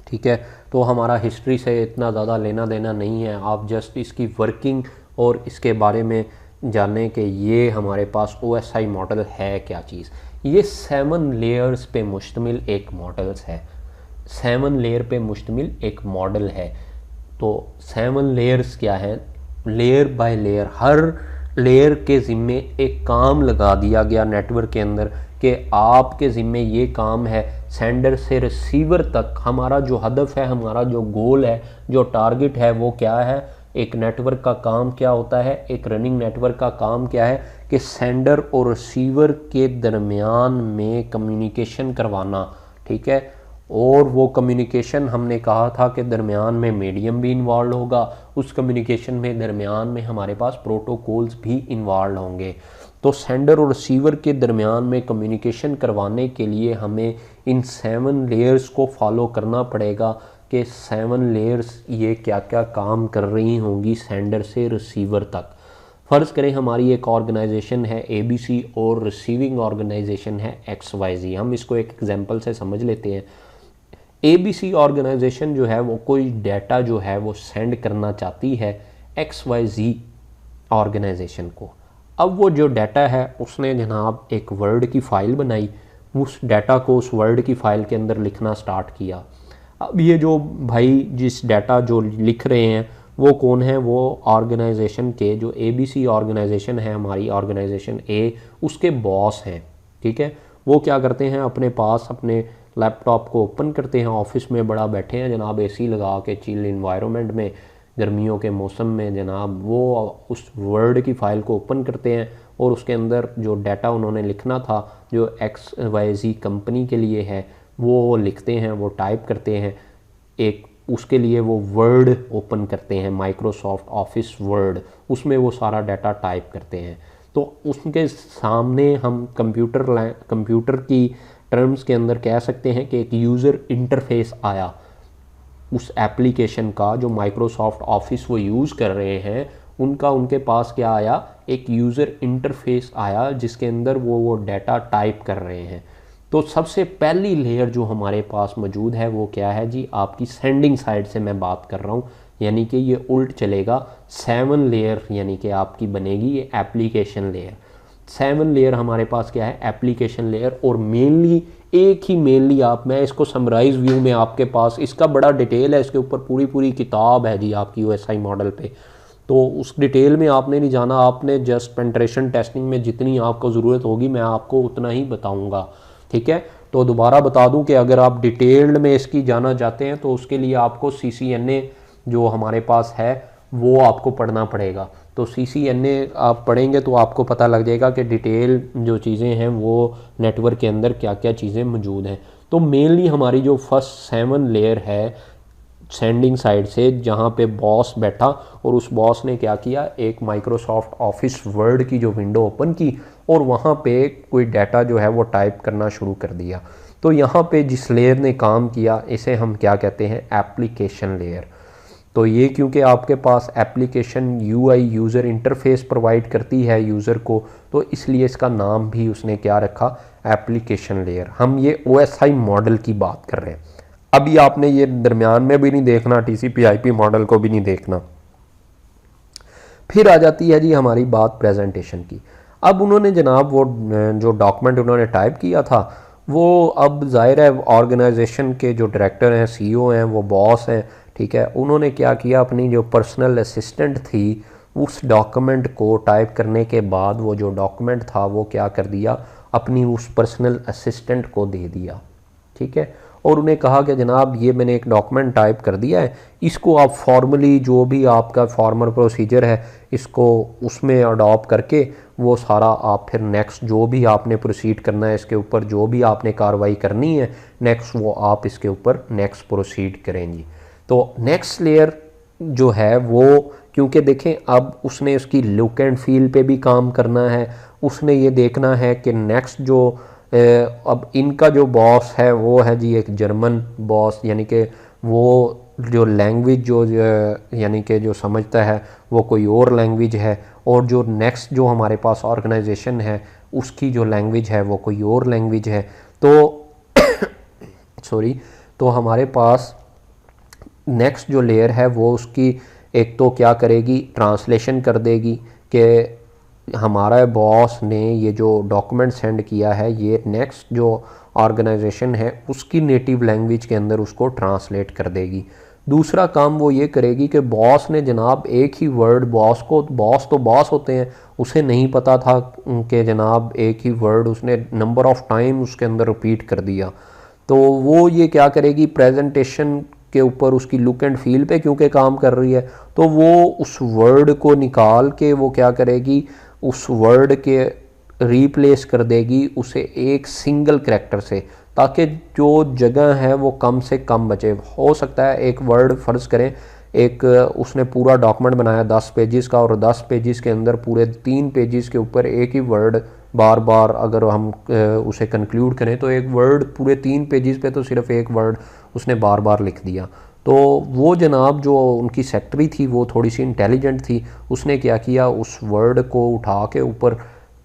ठीक है, तो हमारा हिस्ट्री से इतना ज़्यादा लेना देना नहीं है, आप जस्ट इसकी वर्किंग और इसके बारे में जाने कि ये हमारे पास OSI मॉडल है क्या चीज़। ये 7 लेयर्स पे मुश्तमिल एक मॉडल्स है, 7 लेयर पे मुश्तमिल एक मॉडल है। तो 7 लेयर्स क्या है, layer by layer, her layer के ज़िम्मे एक काम लगा दिया गया नेटवर्क के अंदर कि आपके ज़िम्मे ये काम है सेंडर से रिसीवर तक। हमारा जो हदफ है, हमारा जो गोल है, जो टारगेट है वो क्या है, एक नेटवर्क का काम क्या होता है, एक रनिंग नेटवर्क का काम क्या है कि सेंडर और रिसीवर के दरमियान में कम्युनिकेशन करवाना। ठीक है, और वो कम्युनिकेशन हमने कहा था कि दरमियान में मीडियम भी इन्वॉल्व होगा, उस कम्युनिकेशन में दरमियान में हमारे पास प्रोटोकॉल्स भी इन्वॉल्व होंगे। तो सेंडर और रिसीवर के दरमियान में कम्युनिकेशन करवाने के लिए हमें इन 7 लेयर्स को फॉलो करना पड़ेगा कि 7 लेयर्स ये क्या क्या काम कर रही होंगी सेंडर से रिसीवर तक। फ़र्ज़ करें हमारी एक ऑर्गेनाइजेशन है ABC और रिसीविंग ऑर्गेनाइजेशन है XYZ। हम इसको एक एग्जांपल से समझ लेते हैं। ABC ऑर्गेनाइजेशन जो है वो कोई डाटा जो है वो सेंड करना चाहती है XYZ ऑर्गेनाइजेशन को। अब वो जो डाटा है उसने जनाब एक वर्ड की फ़ाइल बनाई, उस डाटा को उस वर्ड की फ़ाइल के अंदर लिखना स्टार्ट किया। अब ये जो भाई जिस डाटा जो लिख रहे हैं वो कौन है, वो ऑर्गेनाइजेशन के जो ABC ऑर्गेनाइजेशन है, हमारी ऑर्गेनाइजेशन A, उसके बॉस हैं। ठीक है, वो क्या करते हैं, अपने पास अपने लैपटॉप को ओपन करते हैं, ऑफिस में बड़ा बैठे हैं जनाब AC लगा के चिल इन्वायरमेंट में, गर्मियों के मौसम में जनाब, वो उस वर्ड की फ़ाइल को ओपन करते हैं और उसके अंदर जो डाटा उन्होंने लिखना था जो XYZ कंपनी के लिए है वो लिखते हैं, वो टाइप करते हैं। एक उसके लिए वो वर्ड ओपन करते हैं, माइक्रोसॉफ्ट ऑफिस वर्ड, उसमें वो सारा डाटा टाइप करते हैं। तो उसके सामने हम कंप्यूटर की टर्म्स के अंदर कह सकते हैं कि एक यूज़र इंटरफेस आया उस एप्लीकेशन का, जो माइक्रोसॉफ्ट ऑफिस वो यूज़ कर रहे हैं उनका, उनके पास क्या आया, एक यूज़र इंटरफेस आया जिसके अंदर वो डाटा टाइप कर रहे हैं। तो सबसे पहली लेयर जो हमारे पास मौजूद है वो क्या है जी, आपकी सेंडिंग साइड से मैं बात कर रहा हूँ, यानी कि ये उल्ट चलेगा। 7 लेयर यानी कि आपकी बनेगी ये एप्लीकेशन लेयर। 7 लेयर हमारे पास क्या है, एप्लीकेशन लेयर। और मेनली एक ही मेनली मैं इसको समराइज व्यू में आपके पास, इसका बड़ा डिटेल है, इसके ऊपर पूरी पूरी किताब है जी आपकी OSI मॉडल पे, तो उस डिटेल में आपने नहीं जाना, आपने जस्ट पेंट्रेशन टेस्टिंग में जितनी आपको ज़रूरत होगी मैं आपको उतना ही बताऊंगा, ठीक है। तो दोबारा बता दूं कि अगर आप डिटेल्ड में इसकी जाना चाहते हैं तो उसके लिए आपको CCNA जो हमारे पास है वो आपको पढ़ना पड़ेगा। तो CCNA आप पढ़ेंगे तो आपको पता लग जाएगा कि डिटेल जो चीज़ें हैं वो नेटवर्क के अंदर क्या क्या चीज़ें मौजूद हैं। तो मेनली हमारी जो फर्स्ट 7 लेयर है सेंडिंग साइड से, जहाँ पे बॉस बैठा और उस बॉस ने क्या किया, एक माइक्रोसॉफ्ट ऑफिस वर्ड की जो विंडो ओपन की और वहाँ पे कोई डाटा जो है वो टाइप करना शुरू कर दिया। तो यहाँ पे जिस लेयर ने काम किया इसे हम क्या कहते हैं, एप्लीकेशन लेयर। तो ये क्योंकि आपके पास application UI user interface provide करती है यूज़र को, तो इसलिए इसका नाम भी उसने क्या रखा, एप्लीकेशन लेयर। हम ये OSI मॉडल की बात कर रहे हैं। अभी आपने ये दरमियान में भी नहीं देखना, TCP/IP मॉडल को भी नहीं देखना। फिर आ जाती है जी हमारी बात प्रेजेंटेशन की। अब उन्होंने जनाब वो जो डॉक्यूमेंट उन्होंने टाइप किया था वो, अब जाहिर है ऑर्गेनाइजेशन के जो डायरेक्टर हैं, CEO हैं, वो बॉस हैं, ठीक है, उन्होंने क्या किया, अपनी जो पर्सनल असिस्टेंट थी उस डॉक्यूमेंट को टाइप करने के बाद वो जो डॉक्यूमेंट था वो क्या कर दिया, अपनी उस पर्सनल असिस्टेंट को दे दिया, ठीक है। और उन्हें कहा कि जनाब ये मैंने एक डॉक्यूमेंट टाइप कर दिया है, इसको आप फॉर्मली जो भी आपका फॉर्मल प्रोसीजर है इसको उसमें अडॉप्ट करके वो सारा आप फिर नेक्स्ट जो भी आपने प्रोसीड करना है, इसके ऊपर जो भी आपने कार्रवाई करनी है नेक्स्ट, वो आप इसके ऊपर नेक्स्ट प्रोसीड करेंगी। तो नेक्स्ट लेयर जो है वो, क्योंकि देखें अब उसने उसकी लुक एंड फील पे भी काम करना है, उसने ये देखना है कि नेक्स्ट जो अब इनका जो बॉस है वो है जी एक जर्मन बॉस, यानी कि वो जो लैंग्वेज जो यानी कि जो समझता है वो कोई और लैंग्वेज है, और जो नेक्स्ट जो हमारे पास ऑर्गेनाइजेशन है उसकी जो लैंग्वेज है वो कोई और लैंग्वेज है। तो सॉरी, तो हमारे पास नेक्स्ट जो लेयर है वो उसकी एक तो क्या करेगी, ट्रांसलेशन कर देगी कि हमारा बॉस ने ये जो डॉक्यूमेंट सेंड किया है ये नेक्स्ट जो ऑर्गेनाइजेशन है उसकी नेटिव लैंग्वेज के अंदर उसको ट्रांसलेट कर देगी। दूसरा काम वो ये करेगी कि बॉस ने जनाब एक ही वर्ड, बॉस तो बॉस होते हैं, उसे नहीं पता था कि जनाब एक ही वर्ड उसने नंबर ऑफ टाइम उसके अंदर रिपीट कर दिया। तो वो ये क्या करेगी, प्रेजेंटेशन के ऊपर उसकी लुक एंड फील पे क्योंकि काम कर रही है, तो वो उस वर्ड को निकाल के वो क्या करेगी, उस वर्ड के रिप्लेस कर देगी उसे एक सिंगल करैक्टर से, ताकि जो जगह है वो कम से कम बचे। हो सकता है एक वर्ड फ़र्ज़ करें, एक उसने पूरा डॉक्यूमेंट बनाया 10 पेजेस का, और 10 पेजेस के अंदर पूरे 3 पेजेस के ऊपर एक ही वर्ड बार बार अगर हम उसे कंक्लूड करें तो एक वर्ड पूरे 3 पेजेस पे तो सिर्फ एक वर्ड उसने बार बार लिख दिया। तो वो जनाब जो उनकी सेक्रेटरी थी वो थोड़ी सी इंटेलिजेंट थी, उसने क्या किया, उस वर्ड को उठा के ऊपर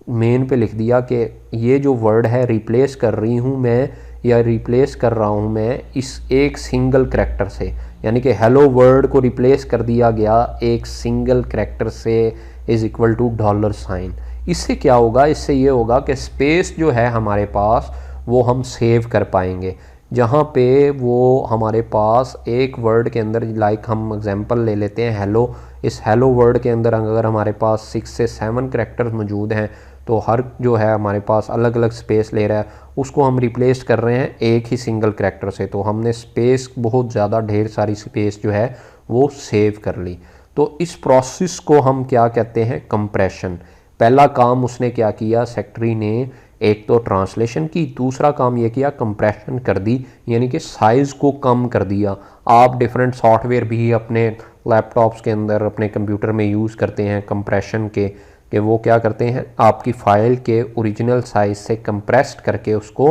मेन पे लिख दिया कि ये जो वर्ड है रिप्लेस कर रही हूँ मैं, या रिप्लेस कर रहा हूँ मैं इस एक सिंगल करैक्टर से, यानी कि हेलो वर्ड को रिप्लेस कर दिया गया एक सिंगल करैक्टर से इज़ इक्वल टू $। इससे क्या होगा, इससे ये होगा कि स्पेस जो है हमारे पास वो हम सेव कर पाएंगे। जहाँ पे वो हमारे पास एक वर्ड के अंदर, लाइक हम एग्जांपल ले लेते हैं हेलो, इस हेलो वर्ड के अंदर अगर हमारे पास 6 से 7 करैक्टर्स मौजूद हैं तो हर जो है हमारे पास अलग अलग स्पेस ले रहा है, उसको हम रिप्लेस कर रहे हैं एक ही सिंगल करैक्टर से, तो हमने स्पेस बहुत ज़्यादा ढेर सारी स्पेस जो है वो सेव कर ली। तो इस प्रोसेस को हम क्या कहते हैं, कंप्रेशन। पहला काम उसने क्या किया, सेक्रेटरी ने एक तो ट्रांसलेशन की, दूसरा काम ये किया कंप्रेशन कर दी, यानी कि साइज़ को कम कर दिया। आप डिफरेंट सॉफ्टवेयर भी अपने लैपटॉप्स के अंदर अपने कंप्यूटर में यूज़ करते हैं कंप्रेशन के, कि वो क्या करते हैं आपकी फ़ाइल के ओरिजिनल साइज़ से कंप्रेस्ड करके उसको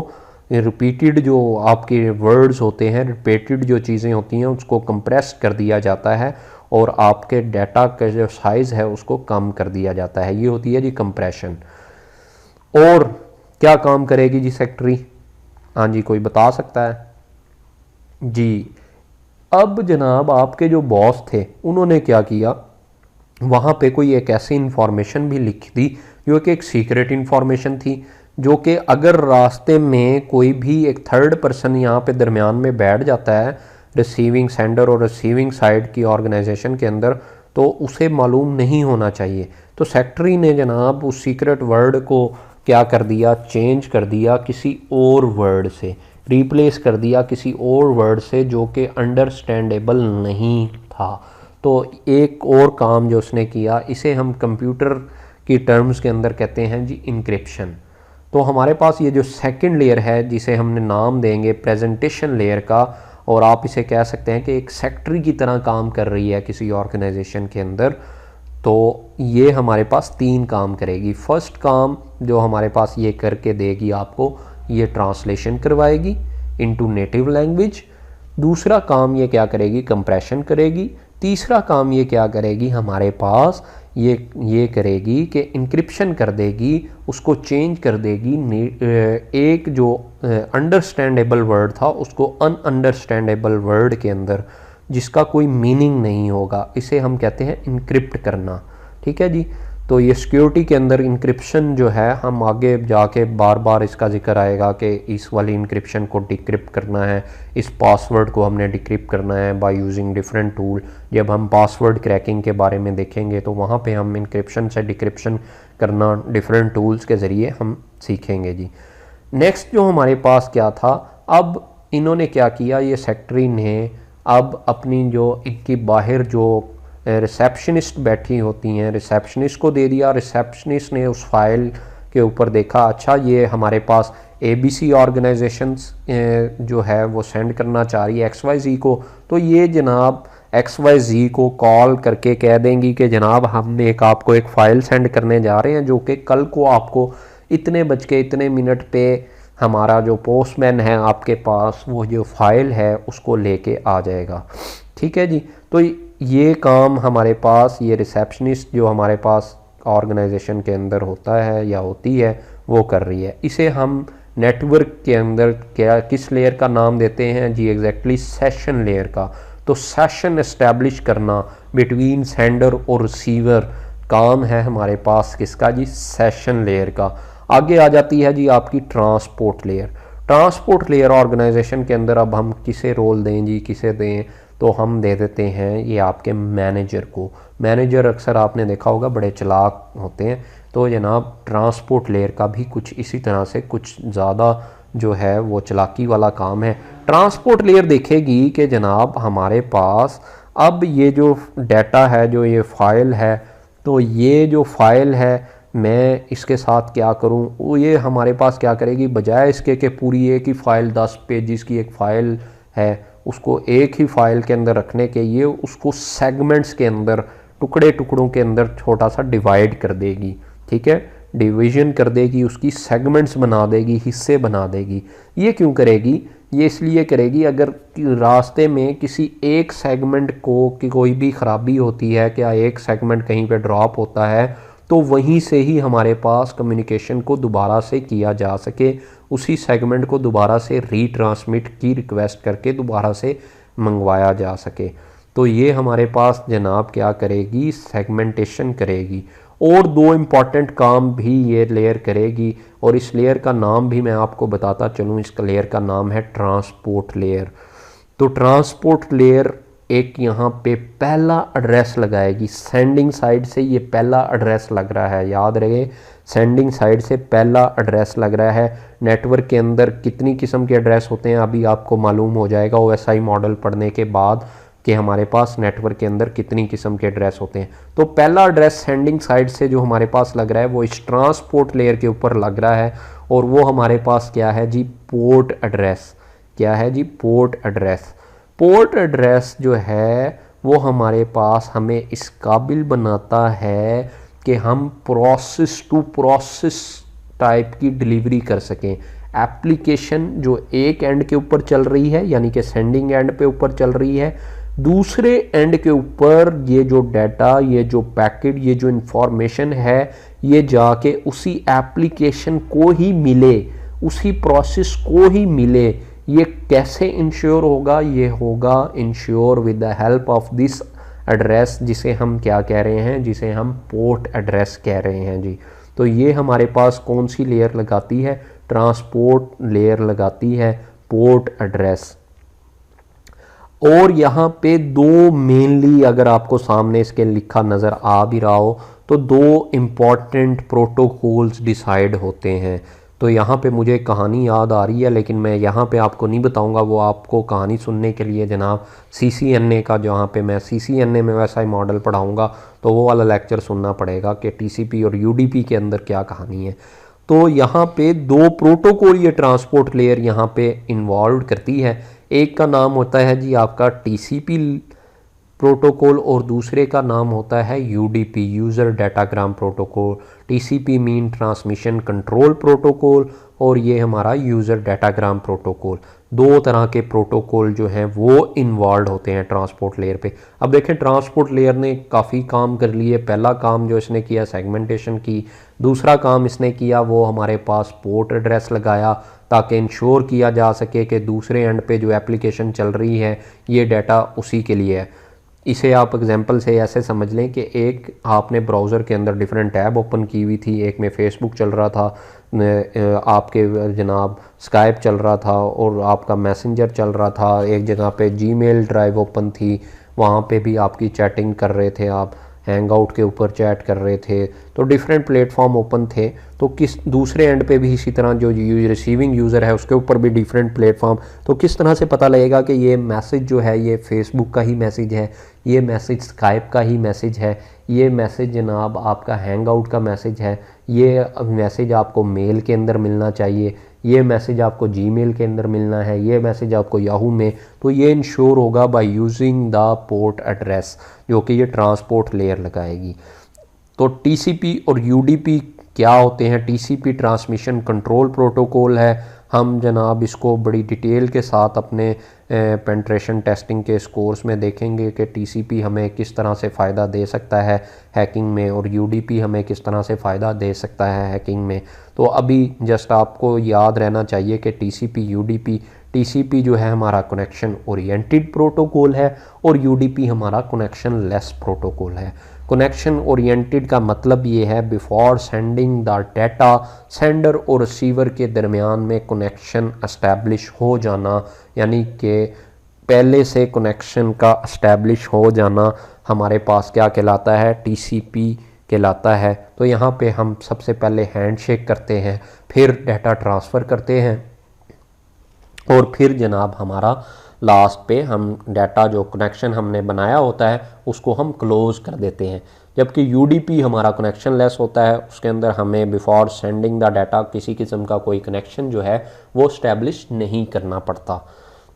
रिपीटेड जो आपके वर्ड्स होते हैं, रिपीटेड जो चीज़ें होती हैं उसको कंप्रेस कर दिया जाता है और आपके डाटा का जो साइज़ है उसको कम कर दिया जाता है। ये होती है जी कंप्रेशन। और क्या काम करेगी जी सेक्रेटरी, हाँ जी कोई बता सकता है जी। अब जनाब आपके जो बॉस थे उन्होंने क्या किया, वहाँ पे कोई एक ऐसी इंफॉर्मेशन भी लिख दी जो कि एक सीक्रेट इंफॉर्मेशन थी, जो कि अगर रास्ते में कोई भी एक थर्ड पर्सन यहाँ पे दरमियान में बैठ जाता है रिसीविंग सेंडर और रिसीविंग साइड की ऑर्गेनाइजेशन के अंदर, तो उसे मालूम नहीं होना चाहिए। तो सेक्रेटरी ने जनाब उस सीक्रेट वर्ड को क्या कर दिया, चेंज कर दिया किसी और वर्ड से, रिप्लेस कर दिया किसी और वर्ड से जो कि अंडरस्टैंडेबल नहीं था। तो एक और काम जो उसने किया, इसे हम कंप्यूटर की टर्म्स के अंदर कहते हैं जी इंक्रिप्शन। तो हमारे पास ये जो सेकंड लेयर है जिसे हमने नाम देंगे प्रेजेंटेशन लेयर का, और आप इसे कह सकते हैं कि एक सेक्रेटरी की तरह काम कर रही है किसी ऑर्गेनाइजेशन के अंदर। तो ये हमारे पास 3 काम करेगी। फर्स्ट काम जो हमारे पास ये करके देगी आपको, ये ट्रांसलेशन करवाएगी इनटू नेटिव लैंग्वेज। दूसरा काम ये क्या करेगी, कंप्रेशन करेगी। तीसरा काम ये क्या करेगी, हमारे पास ये करेगी कि इंक्रिप्शन कर देगी, उसको चेंज कर देगी, एक जो अंडरस्टैंडेबल वर्ड था उसको अनअंडरस्टैंडेबल वर्ड के अंदर जिसका कोई मीनिंग नहीं होगा, इसे हम कहते हैं इनक्रिप्ट करना। ठीक है जी। तो ये सिक्योरिटी के अंदर इंक्रिप्शन जो है, हम आगे जाके बार बार इसका जिक्र आएगा कि इस वाली इंक्रिप्शन को डिक्रिप्ट करना है, इस पासवर्ड को हमने डिक्रिप्ट करना है बाय यूजिंग डिफरेंट टूल। जब हम पासवर्ड क्रैकिंग के बारे में देखेंगे तो वहाँ पे हम इंक्रिप्शन से डिक्रिप्शन करना डिफरेंट टूल्स के ज़रिए हम सीखेंगे जी। नेक्स्ट जो हमारे पास क्या था, अब इन्होंने क्या किया, ये सेक्रेटरी ने अब अपनी जो इनकी बाहर जो रिसेप्शनिस्ट बैठी होती हैं, रिसेप्शनिस्ट को दे दिया। रिसेप्शनिस्ट ने उस फाइल के ऊपर देखा, अच्छा ये हमारे पास ABC ऑर्गेनाइजेशंस जो है वो सेंड करना चाह रही है XYZ को। तो ये जनाब XYZ को कॉल करके कह देंगी कि जनाब हमने आपको एक फ़ाइल सेंड करने जा रहे हैं जो कि कल को आपको इतने बज के इतने मिनट पे हमारा जो पोस्टमैन है आपके पास वो जो फाइल है उसको लेके आ जाएगा। ठीक है जी। तो ये काम हमारे पास ये रिसेप्शनिस्ट जो हमारे पास ऑर्गेनाइजेशन के अंदर होता है या होती है वो कर रही है। इसे हम नेटवर्क के अंदर क्या किस लेयर का नाम देते हैं जी, एग्जैक्टली सेशन लेयर का। तो सेशन एस्टैब्लिश करना बिटवीन सेंडर और रिसीवर काम है हमारे पास किसका जी, सेशन लेयर का। आगे आ जाती है जी आपकी transport layer. Transport layer organization के अंदर अब हम किसे रोल दें जी, किसे दें, तो हम दे देते हैं ये आपके मैनेजर को। मैनेजर अक्सर आपने देखा होगा बड़े चालाक होते हैं, तो जनाब ट्रांसपोर्ट लेयर का भी कुछ इसी तरह से कुछ ज़्यादा जो है वो चालाकी वाला काम है। ट्रांसपोर्ट लेयर देखेगी कि जनाब हमारे पास अब ये जो डाटा है, जो ये फाइल है, तो ये जो फाइल है मैं इसके साथ क्या करूं, वो ये हमारे पास क्या करेगी, बजाय इसके कि पूरी एक ही फ़ाइल 10 पेजेस की एक फ़ाइल है उसको एक ही फाइल के अंदर रखने के, ये उसको सेगमेंट्स के अंदर टुकड़ों के अंदर छोटा सा डिवाइड कर देगी। ठीक है, डिवीजन कर देगी, उसकी सेगमेंट्स बना देगी, हिस्से बना देगी। ये क्यों करेगी, ये इसलिए करेगी अगर रास्ते में किसी एक सेगमेंट को की कोई भी ख़राबी होती है, क्या एक सेगमेंट कहीं पे ड्रॉप होता है, तो वहीं से ही हमारे पास कम्युनिकेशन को दोबारा से किया जा सके, उसी सेगमेंट को दोबारा से रीट्रांसमिट की रिक्वेस्ट करके दोबारा से मंगवाया जा सके। तो ये हमारे पास जनाब क्या करेगी, सेगमेंटेशन करेगी। और 2 इम्पॉर्टेंट काम भी ये लेयर करेगी, और इस लेयर का नाम भी मैं आपको बताता चलूँ। इसका लेयर का नाम है ट्रांसपोर्ट लेयर। तो ट्रांसपोर्ट लेयर एक यहाँ पे पहला एड्रेस लगाएगी, सेंडिंग साइड से ये पहला एड्रेस लग रहा है, याद रहे सेंडिंग साइड से पहला एड्रेस लग रहा है। नेटवर्क के अंदर कितनी किस्म के एड्रेस होते हैं अभी आपको मालूम हो जाएगा OSI मॉडल पढ़ने के बाद कि हमारे पास नेटवर्क के अंदर कितनी किस्म के एड्रेस होते हैं। तो पहला एड्रेस सेंडिंग साइड से जो हमारे पास लग रहा है वो इस ट्रांसपोर्ट लेयर के ऊपर लग रहा है, और वो हमारे पास क्या है जी, पोर्ट एड्रेस। क्या है जी, पोर्ट एड्रेस। पोर्ट एड्रेस जो है वो हमारे पास हमें इस काबिल बनाता है कि हम प्रोसेस टू प्रोसेस टाइप की डिलीवरी कर सकें। एप्लीकेशन जो एक एंड के ऊपर चल रही है, यानी कि सेंडिंग एंड पे ऊपर चल रही है, दूसरे एंड के ऊपर ये जो डाटा, ये जो पैकेट, ये जो इंफॉर्मेशन है, ये जाके उसी एप्लीकेशन को ही मिले, उसी प्रोसेस को ही मिले। ये कैसे इंश्योर होगा, ये होगा ensure with the help of this address, जिसे हम क्या कह रहे हैं, जिसे हम पोर्ट एड्रेस कह रहे हैं जी। तो ये हमारे पास कौन सी लेयर लगाती है, ट्रांसपोर्ट लेयर लगाती है पोर्ट एड्रेस। और यहाँ पे दो मेनली, अगर आपको सामने इसके लिखा नज़र आ भी रहा हो, तो दो इम्पॉर्टेंट प्रोटोकॉल्स डिसाइड होते हैं। तो यहाँ पे मुझे कहानी याद आ रही है, लेकिन मैं यहाँ पे आपको नहीं बताऊँगा, वो आपको कहानी सुनने के लिए जनाब CCNA का, जहाँ पे मैं CCNA में वैसा ही मॉडल पढ़ाऊँगा, तो वो वाला लेक्चर सुनना पड़ेगा कि TCP और UDP के अंदर क्या कहानी है। तो यहाँ पे दो प्रोटोकॉल ये ट्रांसपोर्ट लेयर यहाँ पे इन्वॉल्व करती है। एक का नाम होता है जी आपका TCP प्रोटोकॉल और दूसरे का नाम होता है UDP, user datagram protocol. TCP mean transmission control protocol और ये हमारा यूज़र डाटाग्राम प्रोटोकॉल। दो तरह के प्रोटोकॉल जो हैं वो इन्वॉल्व होते हैं ट्रांसपोर्ट लेयर पे। अब देखें, ट्रांसपोर्ट लेयर ने काफ़ी काम कर लिए। पहला काम जो इसने किया सेगमेंटेशन की, दूसरा काम इसने किया वो हमारे पास पोर्ट एड्रेस लगाया ताकि इंश्योर किया जा सके कि दूसरे एंड पे जो एप्लीकेशन चल रही है ये डाटा उसी के लिए है। इसे आप एग्जांपल से ऐसे समझ लें कि एक आपने ब्राउज़र के अंदर डिफरेंट टैब ओपन की हुई थी, एक में फेसबुक चल रहा था, आपके जनाब स्काइप चल रहा था और आपका मैसेंजर चल रहा था, एक जगह पे जीमेल ड्राइव ओपन थी, वहाँ पे भी आपकी चैटिंग कर रहे थे, आप हैंग आउट के ऊपर चैट कर रहे थे, तो डिफरेंट प्लेटफॉर्म ओपन थे। तो किस दूसरे एंड पे भी इसी तरह जो रिसीविंग यूज़र है उसके ऊपर भी डिफरेंट प्लेटफॉर्म, तो किस तरह से पता लगेगा कि ये मैसेज जो है ये फेसबुक का ही मैसेज है, ये मैसेज स्काइप का ही मैसेज है, ये मैसेज जनाब आपका हैंग आउट का मैसेज है, ये मैसेज आपको मेल के अंदर मिलना चाहिए, ये मैसेज आपको जीमेल के अंदर मिलना है, ये मैसेज आपको याहू में। तो ये इंश्योर होगा by using the port address, जो कि ये ट्रांसपोर्ट लेयर लगाएगी। तो TCP और UDP क्या होते हैं? TCP ट्रांसमिशन कंट्रोल प्रोटोकॉल है। हम जनाब इसको बड़ी डिटेल के साथ अपने पेंट्रेशन टेस्टिंग के इस कोर्स में देखेंगे कि TCP हमें किस तरह से फ़ायदा दे सकता है हैकिंग में और UDP हमें किस तरह से फ़ायदा दे सकता है हैकिंग में। तो अभी जस्ट आपको याद रहना चाहिए कि TCP UDP, TCP जो है हमारा कनेक्शन ओरिएंटेड प्रोटोकॉल है और UDP हमारा कनेक्शन लेस प्रोटोकॉल है। कनेक्शन ओरिएंटेड का मतलब ये है before sending the data, sender और रिसीवर के दरमियान में कनेक्शन एस्टैब्लिश हो जाना, यानी कि पहले से कनेक्शन का एस्टैब्लिश हो जाना हमारे पास क्या कहलाता है? TCP कहलाता है। तो यहाँ पे हम सबसे पहले हैंडशेक करते हैं, फिर डाटा ट्रांसफ़र करते हैं और फिर जनाब हमारा लास्ट पे हम डाटा जो कनेक्शन हमने बनाया होता है उसको हम क्लोज़ कर देते हैं। जबकि UDP हमारा कनेक्शन लेस होता है, उसके अंदर हमें बिफोर सेंडिंग द डाटा किसी किस्म का कोई कनेक्शन जो है वो स्टैब्लिश नहीं करना पड़ता।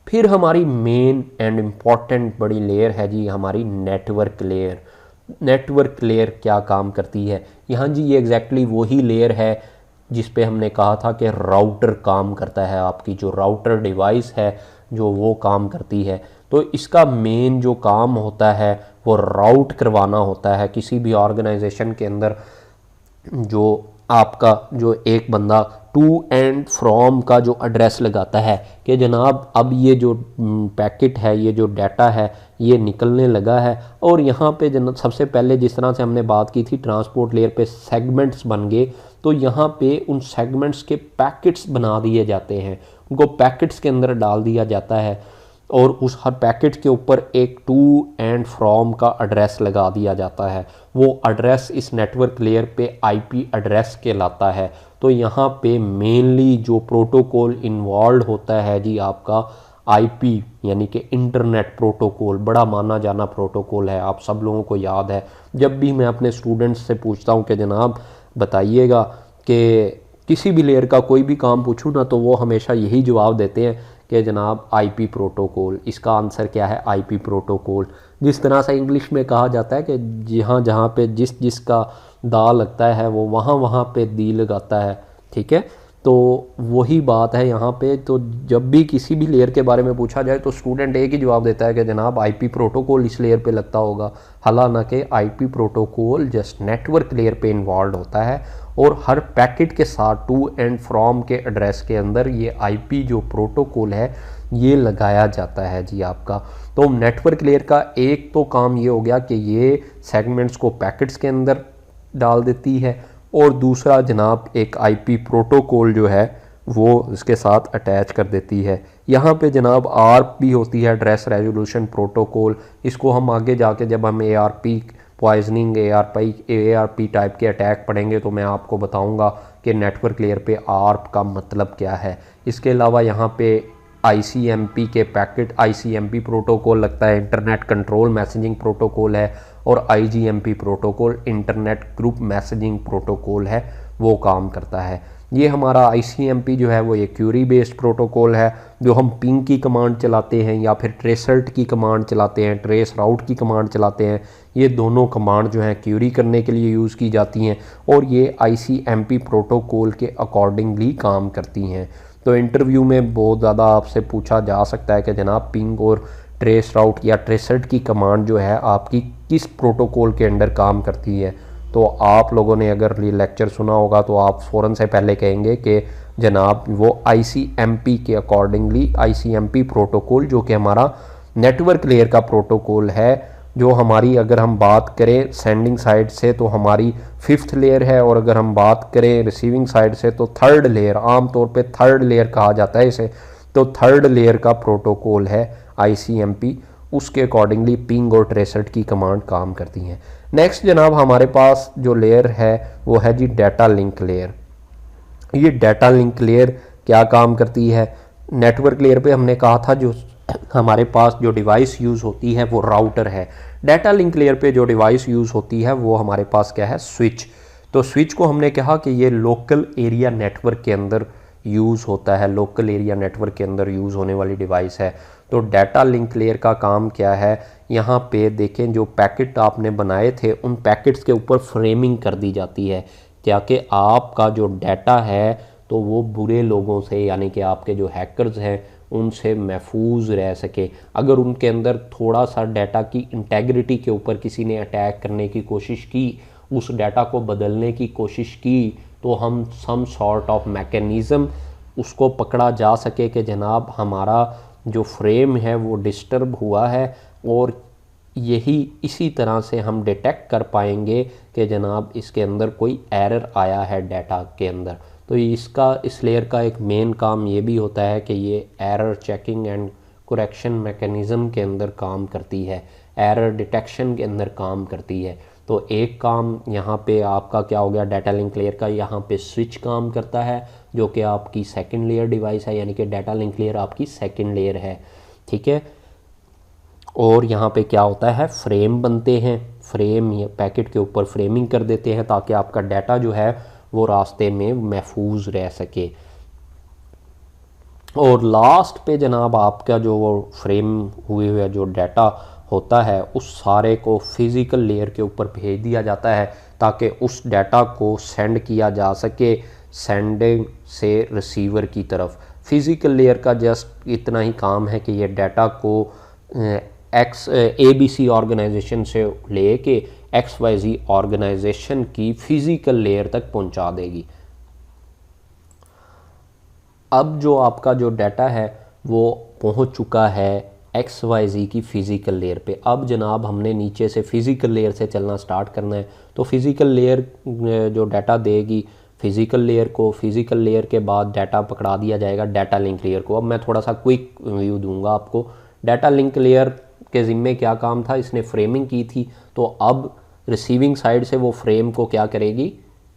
फिर हमारी मेन एंड इम्पॉर्टेंट बड़ी लेयर है जी हमारी नेटवर्क लेयर। नेटवर्क लेयर क्या काम करती है? यहाँ जी ये एग्जैक्टली वही लेयर है जिस पे हमने कहा था कि राउटर काम करता है, आपकी जो राउटर डिवाइस है जो वो काम करती है। तो इसका मेन जो काम होता है वो राउट करवाना होता है किसी भी ऑर्गेनाइजेशन के अंदर। जो आपका जो एक बंदा टू एंड फ्रॉम का जो एड्रेस लगाता है कि जनाब अब ये जो पैकेट है, ये जो डाटा है ये निकलने लगा है, और यहाँ पे जनाब सबसे पहले जिस तरह से हमने बात की थी ट्रांसपोर्ट लेयर पे सेगमेंट्स बन गए, तो यहाँ पे उन सेगमेंट्स के पैकेट्स बना दिए जाते हैं, उनको पैकेट्स के अंदर डाल दिया जाता है और उस हर पैकेट के ऊपर एक टू एंड फ्रॉम का एड्रेस लगा दिया जाता है। वो एड्रेस इस नेटवर्क लेयर पे IP एड्रेस कहलाता है। तो यहाँ पे मेनली जो प्रोटोकॉल इन्वॉल्व होता है जी आपका IP यानी कि इंटरनेट प्रोटोकॉल, बड़ा माना जाना प्रोटोकॉल है, आप सब लोगों को याद है। जब भी मैं अपने स्टूडेंट्स से पूछता हूँ कि जनाब बताइएगा कि किसी भी लेयर का कोई भी काम पूछूँ ना, तो वो हमेशा यही जवाब देते हैं कि जनाब IP प्रोटोकॉल। इसका आंसर क्या है? IP protocol. जिस तरह से इंग्लिश में कहा जाता है कि जहाँ जहाँ पे जिस जिसका दा लगता है वो वहाँ वहाँ पे दी लगाता है, ठीक है। तो वही बात है यहाँ पे। तो जब भी किसी भी लेयर के बारे में पूछा जाए तो स्टूडेंट एक ही जवाब देता है कि जनाब IP प्रोटोकॉल इस लेयर पे लगता होगा, हालांकि IP protocol just network layer पे इन्वॉल्व होता है और हर पैकेट के साथ टू एंड फ्रॉम के एड्रेस के अंदर ये IP जो प्रोटोकॉल है ये लगाया जाता है जी आपका। तो नेटवर्क लेयर का एक तो काम ये हो गया कि ये सेगमेंट्स को पैकेट्स के अंदर डाल देती है और दूसरा जनाब एक आईपी प्रोटोकॉल जो है वो इसके साथ अटैच कर देती है। यहाँ पे जनाब आरप भी होती है, एड्रेस रेजोल्यूशन प्रोटोकॉल। इसको हम आगे जाके जब हम एआरपी पॉइजनिंग एआरपी टाइप के अटैक पढ़ेंगे तो मैं आपको बताऊंगा कि नेटवर्क लेयर पे आरप का मतलब क्या है। इसके अलावा यहाँ पे आईसीएमपी के पैकेट आईसीएमपी प्रोटोकॉल लगता है, इंटरनेट कंट्रोल मैसेजिंग प्रोटोकॉल है, और IGMP protocol internet group messaging protocol है, वो काम करता है। ये हमारा आईसीएमपी जो है वो एक क्यूरी बेस्ड प्रोटोकॉल है, जो हम पिंग की कमांड चलाते हैं या फिर ट्रेसल्ट की कमांड चलाते हैं, ट्रेस राउट की कमांड चलाते हैं। ये दोनों कमांड जो हैं क्यूरी करने के लिए यूज़ की जाती हैं और ये आईसीएमपी प्रोटोकॉल के अकॉर्डिंगली काम करती हैं। तो इंटरव्यू में बहुत ज़्यादा आपसे पूछा जा सकता है कि जनाब पिंग और ट्रेस राउट या ट्रेसल्ट की कमांड जो है आपकी किस प्रोटोकॉल के अंडर काम करती है। तो आप लोगों ने अगर ये लेक्चर सुना होगा तो आप फ़ौरन से पहले कहेंगे कि जनाब वो आईसीएमपी के अकॉर्डिंगली आईसीएमपी प्रोटोकॉल जो कि हमारा नेटवर्क लेयर का प्रोटोकॉल है, जो हमारी अगर हम बात करें सेंडिंग साइड से तो हमारी 5th लेयर है, और अगर हम बात करें रिसीविंग साइड से तो 3rd लेयर, आमतौर पे 3rd लेयर कहा जाता है इसे। तो 3rd लेयर का प्रोटोकॉल है आईसीएमपी, उसके अकॉर्डिंगली पिंग और ट्रेसल्ट की कमांड काम करती हैं। नेक्स्ट जनाब हमारे पास जो लेयर है वो है जी डाटा लिंक लेयर। ये डाटा लिंक लेयर क्या काम करती है? नेटवर्क लेयर पे हमने कहा था जो हमारे पास जो डिवाइस यूज़ होती है वो राउटर है। डाटा लिंक लेयर पे जो डिवाइस यूज़ होती है वो हमारे पास क्या है? स्विच। तो स्विच को हमने कहा कि ये लोकल एरिया नेटवर्क के अंदर यूज़ होता है, लोकल एरिया नेटवर्क के अंदर यूज़ होने वाली डिवाइस है। तो डाटा लिंक लेयर का काम क्या है? यहाँ पे देखें जो पैकेट आपने बनाए थे उन पैकेट्स के ऊपर फ्रेमिंग कर दी जाती है ताकि आपका जो डाटा है तो वो बुरे लोगों से यानी कि आपके जो हैकर्स हैं उनसे महफूज रह सके। अगर उनके अंदर थोड़ा सा डाटा की इंटेग्रिटी के ऊपर किसी ने अटैक करने की कोशिश की, उस डाटा को बदलने की कोशिश की, तो हम सम सॉर्ट ऑफ मैकेनिज़्म उसको पकड़ा जा सके कि जनाब हमारा जो फ्रेम है वो डिस्टर्ब हुआ है, और यही इसी तरह से हम डिटेक्ट कर पाएंगे कि जनाब इसके अंदर कोई एरर आया है डाटा के अंदर। तो इसका इस लेयर का एक मेन काम ये भी होता है कि ये error checking and correction mechanism के अंदर काम करती है, एरर डिटेक्शन के अंदर काम करती है। तो एक काम यहाँ पे आपका क्या हो गया डाटा लिंक लेयर का, यहाँ पे स्विच काम करता है जो कि आपकी सेकंड लेयर डिवाइस है, यानी कि डाटा लिंक लेयर आपकी सेकंड लेयर है, ठीक है। और यहाँ पे क्या होता है? फ्रेम बनते हैं, फ्रेम या पैकेट के ऊपर फ्रेमिंग कर देते हैं ताकि आपका डाटा जो है वो रास्ते में महफूज रह सके। और लास्ट पे जनाब आपका जो वो फ्रेम हुए हुए जो डाटा होता है उस सारे को फिज़िकल लेयर के ऊपर भेज दिया जाता है ताकि उस डाटा को सेंड किया जा सके सेंडिंग से रिसीवर की तरफ। फिज़िकल लेयर का जस्ट इतना ही काम है कि ये डाटा को ABC ऑर्गेनाइजेशन से लेके XYZ ऑर्गेनाइजेशन की फिज़िकल लेयर तक पहुंचा देगी। अब जो आपका जो डाटा है वो पहुंच चुका है XYZ की फ़िज़िकल लेयर पे। अब जनाब हमने नीचे से फ़िज़िकल लेयर से चलना स्टार्ट करना है। तो फ़िज़िकल लेयर जो डाटा देगी फ़िज़िकल लेयर को, फ़िज़िकल लेयर के बाद डाटा पकड़ा दिया जाएगा डाटा लिंक लेयर को। अब मैं थोड़ा सा क्विक व्यू दूंगा आपको। डाटा लिंक लेयर के ज़िम्मे क्या काम था? इसने फ्रेमिंग की थी, तो अब रिसीविंग साइड से वो फ्रेम को क्या करेगी?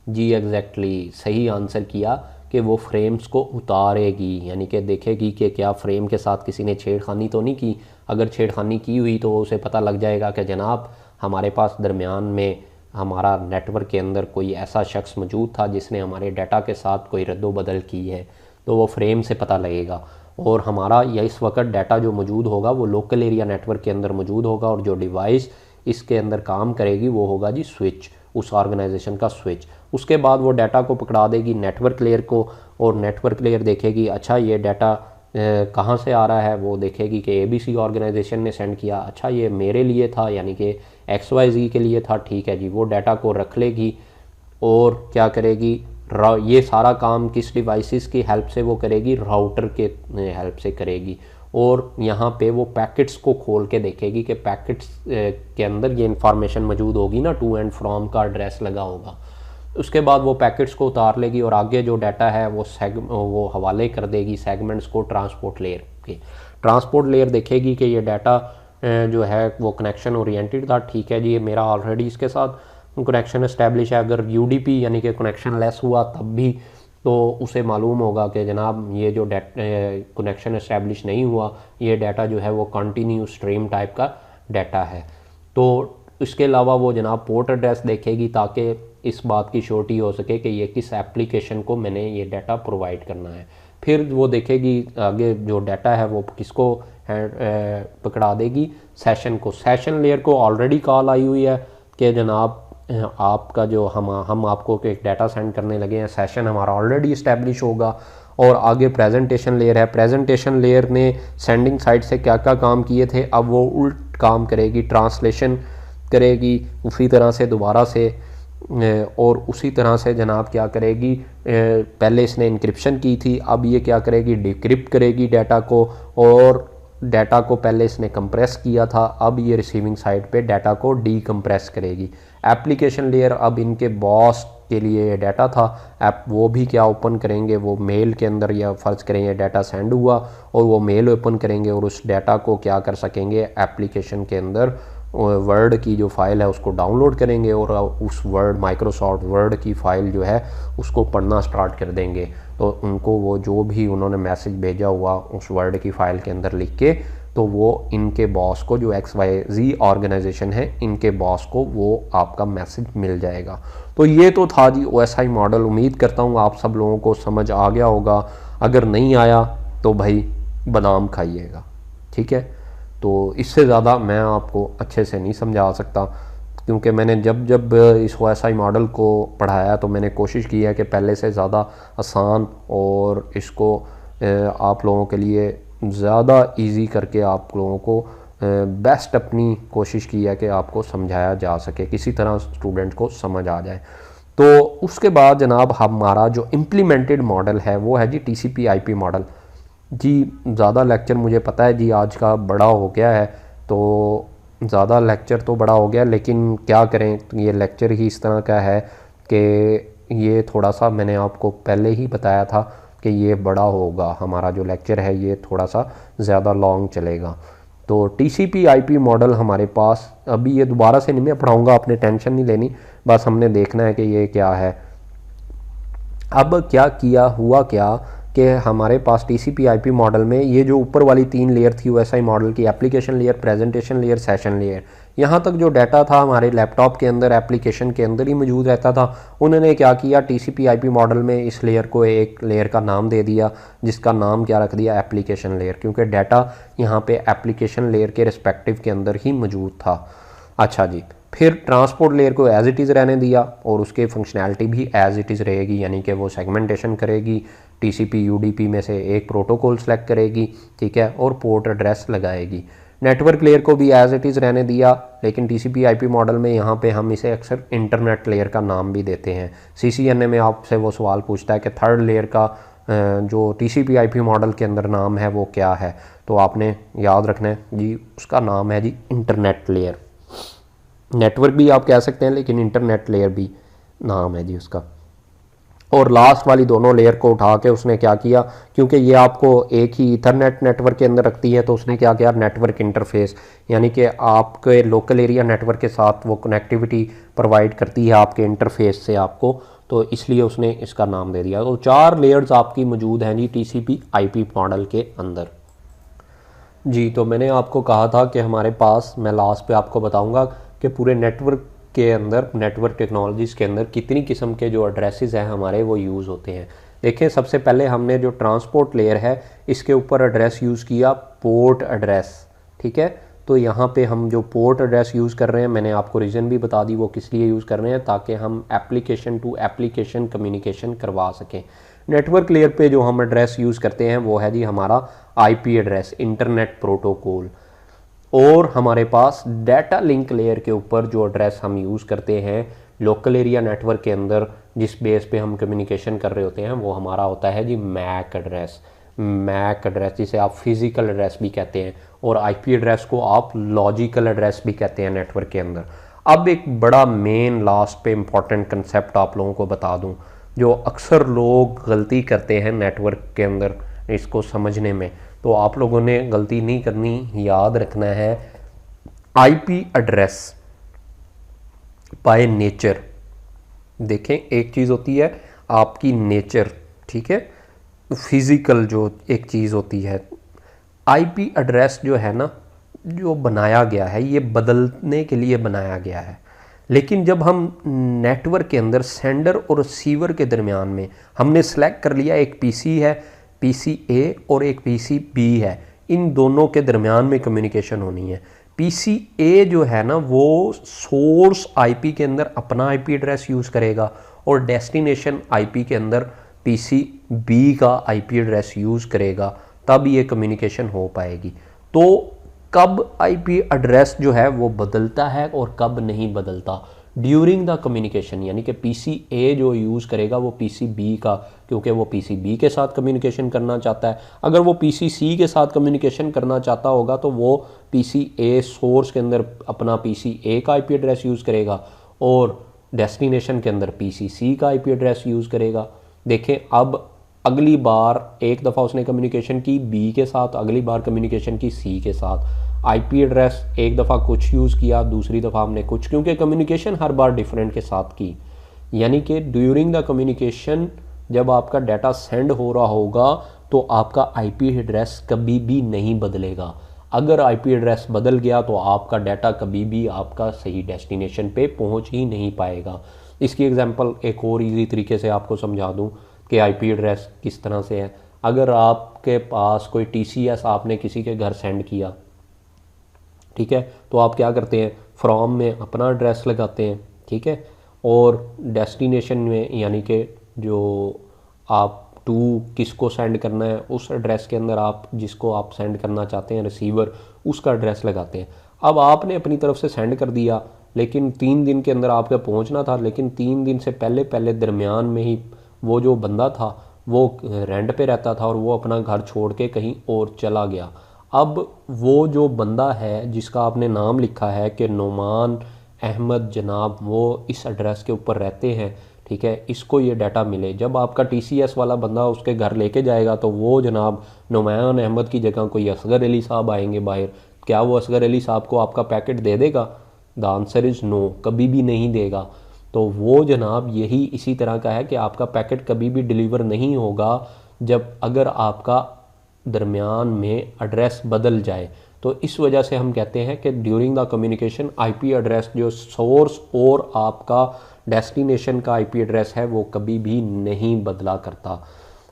जी एग्जैक्टली सही आंसर किया कि वो फ्रेम्स को उतारेगी, यानी कि देखेगी कि क्या फ्रेम के साथ किसी ने छेड़खानी तो नहीं की। अगर छेड़खानी की हुई तो उसे पता लग जाएगा कि जनाब हमारे पास दरमियान में हमारा नेटवर्क के अंदर कोई ऐसा शख्स मौजूद था जिसने हमारे डाटा के साथ कोई रद्दोबदल की है, तो वो फ्रेम से पता लगेगा। और हमारा या इस वक्त डाटा जो मौजूद होगा वो लोकल एरिया नेटवर्क के अंदर मौजूद होगा, और जो डिवाइस इसके अंदर काम करेगी वो होगा जी स्विच, उस ऑर्गेनाइजेशन का स्विच। उसके बाद वो डाटा को पकड़ा देगी नेटवर्क लेयर को, और नेटवर्क लेयर देखेगी अच्छा ये डाटा कहाँ से आ रहा है, वो देखेगी कि ABC ऑर्गेनाइजेशन ने सेंड किया, अच्छा ये मेरे लिए था यानी कि XYZ के लिए था, ठीक है जी। वो डाटा को रख लेगी और क्या करेगी? ये सारा काम किस डिवाइसेस की हेल्प से वो करेगी? राउटर के हेल्प से करेगी। और यहाँ पे वो पैकेट्स को खोल के देखेगी कि पैकेट्स के अंदर ये इंफॉर्मेशन मौजूद होगी ना, टू एंड फ्रॉम का एड्रेस लगा होगा, उसके बाद वो पैकेट्स को उतार लेगी और आगे जो डाटा है वो हवाले कर देगी सेगमेंट्स को ट्रांसपोर्ट लेयर के। ट्रांसपोर्ट लेयर देखेगी कि ये डाटा जो है वो कनेक्शन ओरिएंटेड था, ठीक है जी, ये मेरा ऑलरेडी इसके साथ कनेक्शन इस्टेब्लिश है। अगर यूडीपी यानी कि कनेक्शन लेस हुआ तब भी तो उसे मालूम होगा कि जनाब ये जो कनेक्शन इस्टेब्लिश नहीं हुआ, ये डाटा जो है वो कंटिन्यू स्ट्रीम टाइप का डाटा है। तो इसके अलावा वो जनाब पोर्ट एड्रेस देखेगी ताकि इस बात की श्योरिटी हो सके कि ये किस एप्लीकेशन को मैंने ये डाटा प्रोवाइड करना है। फिर वो देखेगी आगे जो डाटा है वो किसको पकड़ा देगी, सेशन को। सेशन लेयर को ऑलरेडी कॉल आई हुई है कि जनाब आपका जो हम आपको एक डाटा सेंड करने लगे हैं, सेशन हमारा ऑलरेडी इस्टेब्लिश होगा। और आगे प्रेजेंटेशन लेयर है, प्रेजेंटेशन लेयर ने सेंडिंग साइड से क्या क्या काम किए थे अब वो उल्ट काम करेगी, ट्रांसलेशन करेगी उसी तरह से दोबारा से, और उसी तरह से जनाब क्या करेगी, पहले इसने इंक्रिप्शन की थी, अब ये क्या करेगी, डिक्रिप्ट करेगी डाटा को, और डाटा को पहले इसने कंप्रेस किया था, अब ये रिसीविंग साइड पे डाटा को डीकम्प्रेस करेगी। एप्लीकेशन लेयर अब इनके बॉस के लिए डाटा था, ऐप वो भी क्या ओपन करेंगे, वो मेल के अंदर, या फ़र्ज़ करेंगे डाटा सेंड हुआ और वो मेल ओपन करेंगे और उस डाटा को क्या कर सकेंगे, एप्लीकेशन के अंदर वर्ड की जो फाइल है उसको डाउनलोड करेंगे और उस माइक्रोसॉफ्ट वर्ड की फ़ाइल जो है उसको पढ़ना स्टार्ट कर देंगे। तो उनको वो जो भी उन्होंने मैसेज भेजा हुआ उस वर्ड की फ़ाइल के अंदर लिख के, तो वो इनके बॉस को, जो XYZ ऑर्गेनाइजेशन है, इनके बॉस को वो आपका मैसेज मिल जाएगा। तो ये तो था जी OSI मॉडल। उम्मीद करता हूँ आप सब लोगों को समझ आ गया होगा। अगर नहीं आया तो भाई बादाम खाइएगा, ठीक है। तो इससे ज़्यादा मैं आपको अच्छे से नहीं समझा सकता, क्योंकि मैंने जब इस OSI मॉडल को पढ़ाया तो मैंने कोशिश की है कि पहले से ज़्यादा आसान और इसको आप लोगों के लिए ज़्यादा इजी करके आप लोगों को बेस्ट अपनी कोशिश की है कि आपको समझाया जा सके, किसी तरह स्टूडेंट को समझ आ जाए। तो उसके बाद जनाब हमारा जो इम्प्लीमेंटेड मॉडल है वो है जी TCP/IP मॉडल। जी ज़्यादा लेक्चर मुझे पता है जी आज का बड़ा हो गया है, तो ज़्यादा लेक्चर तो बड़ा हो गया, लेकिन क्या करें, ये लेक्चर ही इस तरह का है कि ये थोड़ा सा मैंने आपको पहले ही बताया था कि ये बड़ा होगा, हमारा जो लेक्चर है ये थोड़ा सा ज़्यादा लॉन्ग चलेगा। तो TCP/IP मॉडल हमारे पास, अभी ये दोबारा से नहीं मैं पढ़ाऊँगा, आपने टेंशन नहीं लेनी, बस हमने देखना है कि ये क्या है। अब क्या किया हुआ क्या कि हमारे पास TCP/IP मॉडल में ये जो ऊपर वाली 3 लेयर थी OSI मॉडल की, application layer, presentation layer, session layer, यहाँ तक जो डाटा था हमारे लैपटॉप के अंदर, एप्लीकेशन के अंदर ही मौजूद रहता था। उन्होंने क्या किया, TCP/IP मॉडल में इस लेयर को एक लेयर का नाम दे दिया, जिसका नाम क्या रख दिया, एप्लीकेशन लेयर, क्योंकि डाटा यहाँ पे एप्लीकेशन लेयर के रिस्पेक्टिव के अंदर ही मौजूद था। अच्छा जी, फिर ट्रांसपोर्ट लेयर को एज इट इज़ रहने दिया और उसके फंक्शनैलिटी भी एज इट इज़ रहेगी, यानी कि वो सेगमेंटेशन करेगी, TCP UDP में से एक प्रोटोकॉल सेलेक्ट करेगी, ठीक है, और पोर्ट एड्रेस लगाएगी। नेटवर्क लेयर को भी एज इट इज़ रहने दिया, लेकिन TCP/IP मॉडल में यहाँ पे हम इसे अक्सर इंटरनेट लेयर का नाम भी देते हैं। CCNA में आपसे वो सवाल पूछता है कि थर्ड लेयर का जो TCP/IP मॉडल के अंदर नाम है वो क्या है, तो आपने याद रखना है जी, उसका नाम है जी इंटरनेट लेयर। नेटवर्क भी आप कह सकते हैं, लेकिन इंटरनेट लेयर भी नाम है जी उसका। और लास्ट वाली दोनों लेयर को उठा के उसने क्या किया, क्योंकि ये आपको एक ही ईथरनेट नेटवर्क के अंदर रखती है, तो उसने क्या किया, नेटवर्क इंटरफेस, यानी कि आपके लोकल एरिया नेटवर्क के साथ वो कनेक्टिविटी प्रोवाइड करती है आपके इंटरफेस से आपको, तो इसलिए उसने इसका नाम दे दिया। तो 4 लेयर्स आपकी मौजूद हैं जी TCP/IP मॉडल के अंदर। जी, तो मैंने आपको कहा था कि हमारे पास, मैं लास्ट पे आपको बताऊंगा कि पूरे नेटवर्क के अंदर, नेटवर्क टेक्नोलॉजीज़ के अंदर कितनी किस्म के जो एड्रेसेस हैं हमारे वो यूज़ होते हैं। देखिए, सबसे पहले हमने जो ट्रांसपोर्ट लेयर है इसके ऊपर एड्रेस यूज़ किया, पोर्ट एड्रेस, ठीक है। तो यहाँ पे हम जो पोर्ट एड्रेस यूज़ कर रहे हैं, मैंने आपको रीज़न भी बता दी वो किस लिए यूज़ कर रहे हैं, ताकि हम एप्लीकेशन टू एप्लीकेशन कम्युनिकेशन करवा सकें। नेटवर्क लेयर पे जो हम एड्रेस यूज़ करते हैं वो है जी हमारा IP एड्रेस, इंटरनेट प्रोटोकॉल। और हमारे पास डाटा लिंक लेयर के ऊपर जो एड्रेस हम यूज़ करते हैं लोकल एरिया नेटवर्क के अंदर, जिस बेस पे हम कम्युनिकेशन कर रहे होते हैं, वो हमारा होता है जी मैक एड्रेस। मैक एड्रेस जिसे आप फिज़िकल एड्रेस भी कहते हैं, और IP एड्रेस को आप लॉजिकल एड्रेस भी कहते हैं नेटवर्क के अंदर। अब एक बड़ा मेन लास्ट पे इम्पॉर्टेंट कंसेप्ट आप लोगों को बता दूं, जो अक्सर लोग गलती करते हैं नेटवर्क के अंदर इसको समझने में, तो आप लोगों ने गलती नहीं करनी, याद रखना है। आईपी एड्रेस बाय नेचर, देखें एक चीज़ होती है आपकी नेचर, ठीक है, फिजिकल जो एक चीज़ होती है, आईपी एड्रेस जो है ना, जो बनाया गया है ये बदलने के लिए बनाया गया है। लेकिन जब हम नेटवर्क के अंदर सेंडर और रिसीवर के दरमियान में हमने सेलेक्ट कर लिया एक पीसी है, पीसी ए और एक पीसी बी है, इन दोनों के दरमियान में कम्युनिकेशन होनी है। पीसी ए जो है ना वो सोर्स आईपी के अंदर अपना आईपी एड्रेस यूज़ करेगा और डेस्टिनेशन आईपी के अंदर पीसी बी का आईपी एड्रेस यूज़ करेगा, तब ये कम्युनिकेशन हो पाएगी। तो कब आईपी एड्रेस जो है वो बदलता है और कब नहीं बदलता, ड्यूरिंग द कम्युनिकेशन, यानी कि पीसी ए जो यूज़ करेगा वो पीसी बी का, क्योंकि वो पीसी बी के साथ कम्युनिकेशन करना चाहता है। अगर वो पीसी सी के साथ कम्युनिकेशन करना चाहता होगा तो वो पीसी ए सोर्स के अंदर अपना पीसी ए का आईपी एड्रेस यूज़ करेगा और डेस्टिनेशन के अंदर पीसी सी का आईपी एड्रेस यूज़ करेगा। देखें अब अगली बार एक दफ़ा उसने कम्युनिकेशन की बी के साथ, अगली बार कम्युनिकेशन की सी के साथ, आईपी एड्रेस एक दफ़ा कुछ यूज़ किया, दूसरी दफ़ा हमने कुछ, क्योंकि कम्युनिकेशन हर बार डिफरेंट के साथ की। यानी कि ड्यूरिंग द कम्युनिकेशन जब आपका डाटा सेंड हो रहा होगा तो आपका आईपी एड्रेस कभी भी नहीं बदलेगा। अगर आईपी एड्रेस बदल गया तो आपका डाटा कभी भी आपका सही डेस्टिनेशन पे पहुंच ही नहीं पाएगा। इसकी एग्जांपल एक और इजी तरीके से आपको समझा दूं कि आईपी एड्रेस किस तरह से है। अगर आपके पास कोई टीसीएस आपने किसी के घर सेंड किया, ठीक है, तो आप क्या करते हैं, फ्रॉम में अपना एड्रेस लगाते हैं, ठीक है, और डेस्टिनेशन में यानी कि जो आप टू किसको सेंड करना है उस एड्रेस के अंदर आप जिसको आप सेंड करना चाहते हैं रिसीवर, उसका एड्रेस लगाते हैं। अब आपने अपनी तरफ से सेंड कर दिया, लेकिन 3 दिन के अंदर आपके पहुंचना था, लेकिन 3 दिन से पहले पहले दरमियान में ही वो जो बंदा था वो रेंट पे रहता था और वो अपना घर छोड़ के कहीं और चला गया। अब वो जो बंदा है जिसका आपने नाम लिखा है कि नुमान अहमद जनाब, वो इस एड्रेस के ऊपर रहते हैं, ठीक है, इसको ये डाटा मिले, जब आपका टीसीएस वाला बंदा उसके घर लेके जाएगा तो वो जनाब नुमान अहमद की जगह कोई असगर अली साहब आएंगे बाहर, क्या वो असगर अली साहब को आपका पैकेट दे देगा? द आंसर इज़ नो, कभी भी नहीं देगा। तो वो जनाब यही इसी तरह का है कि आपका पैकेट कभी भी डिलीवर नहीं होगा जब अगर आपका दरमियान में एड्रेस बदल जाए। तो इस वजह से हम कहते हैं कि during the communication IP address जो सोर्स और आपका डेस्टिनेशन का आईपी एड्रेस है वो कभी भी नहीं बदला करता।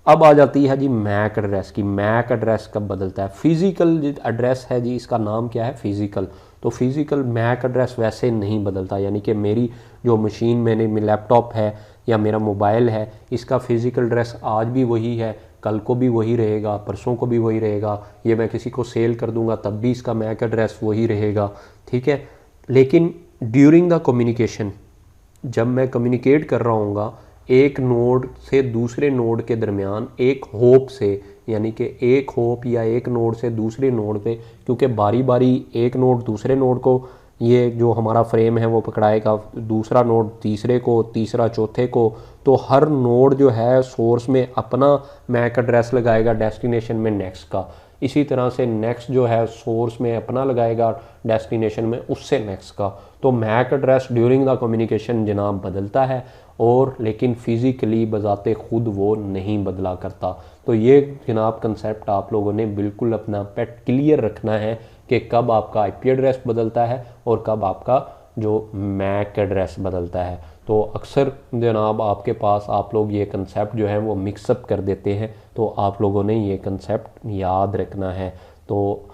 अब आ जाती है जी मैक एड्रेस की। मैक एड्रेस कब बदलता है? फिज़िकल एड्रेस है जी, इसका नाम क्या है, फिज़िकल। तो फिज़िकल मैक एड्रेस वैसे नहीं बदलता, यानी कि मेरी जो मशीन मैंने लैपटॉप है या मेरा मोबाइल है, इसका फ़िज़िकल एड्रेस आज भी वही है, कल को भी वही रहेगा, परसों को भी वही रहेगा, ये मैं किसी को सेल कर दूंगा तब भी इसका मैक एड्रेस वही रहेगा, ठीक है। लेकिन ड्यूरिंग द कम्युनिकेशन जब मैं कम्युनिकेट कर रहा हूँगा एक नोड से दूसरे नोड के दरमियान एक होप से, यानी कि एक होप या एक नोड से दूसरे नोड पे, क्योंकि बारी बारी एक नोड दूसरे नोड को, ये जो हमारा फ्रेम है वो पकड़ाएगा, दूसरा नोड तीसरे को, तीसरा चौथे को, तो हर नोड जो है सोर्स में अपना मैक एड्रेस लगाएगा, डेस्टिनेशन में नेक्स्ट का। इसी तरह से नेक्स्ट जो है सोर्स में अपना लगाएगा, डेस्टिनेशन में उससे नेक्स्ट का। तो MAC address during the communication जनाब बदलता है, और लेकिन फिज़िकली बजाते खुद वो नहीं बदला करता। तो ये जनाब कंसेप्ट आप लोगों ने बिल्कुल अपना पेट क्लियर रखना है कि कब आपका आईपी एड्रेस बदलता है और कब आपका जो मैक एड्रेस बदलता है। तो अक्सर जनाब आपके पास आप लोग ये कंसेप्ट जो है वो मिक्सअप कर देते हैं, तो आप लोगों ने ये कंसेप्ट याद रखना है। तो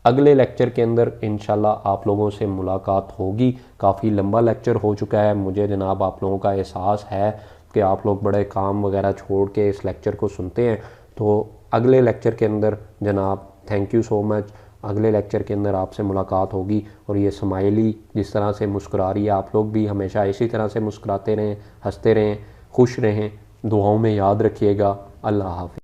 अगले लेक्चर के अंदर इंशाल्लाह आप लोगों से मुलाकात होगी। काफ़ी लंबा लेक्चर हो चुका है, मुझे जनाब आप लोगों का एहसास है कि आप लोग बड़े काम वगैरह छोड़ के इस लेक्चर को सुनते हैं। तो अगले लेक्चर के अंदर जनाब थैंक यू सो मच, अगले लेक्चर के अंदर आपसे मुलाकात होगी। और ये स्माइली जिस तरह से मुस्कुरा रही है, आप लोग भी हमेशा इसी तरह से मुस्कुराते रहें, हंसते रहें, खुश रहें, दुआओं में याद रखिएगा। अल्लाह हाफ़िज़।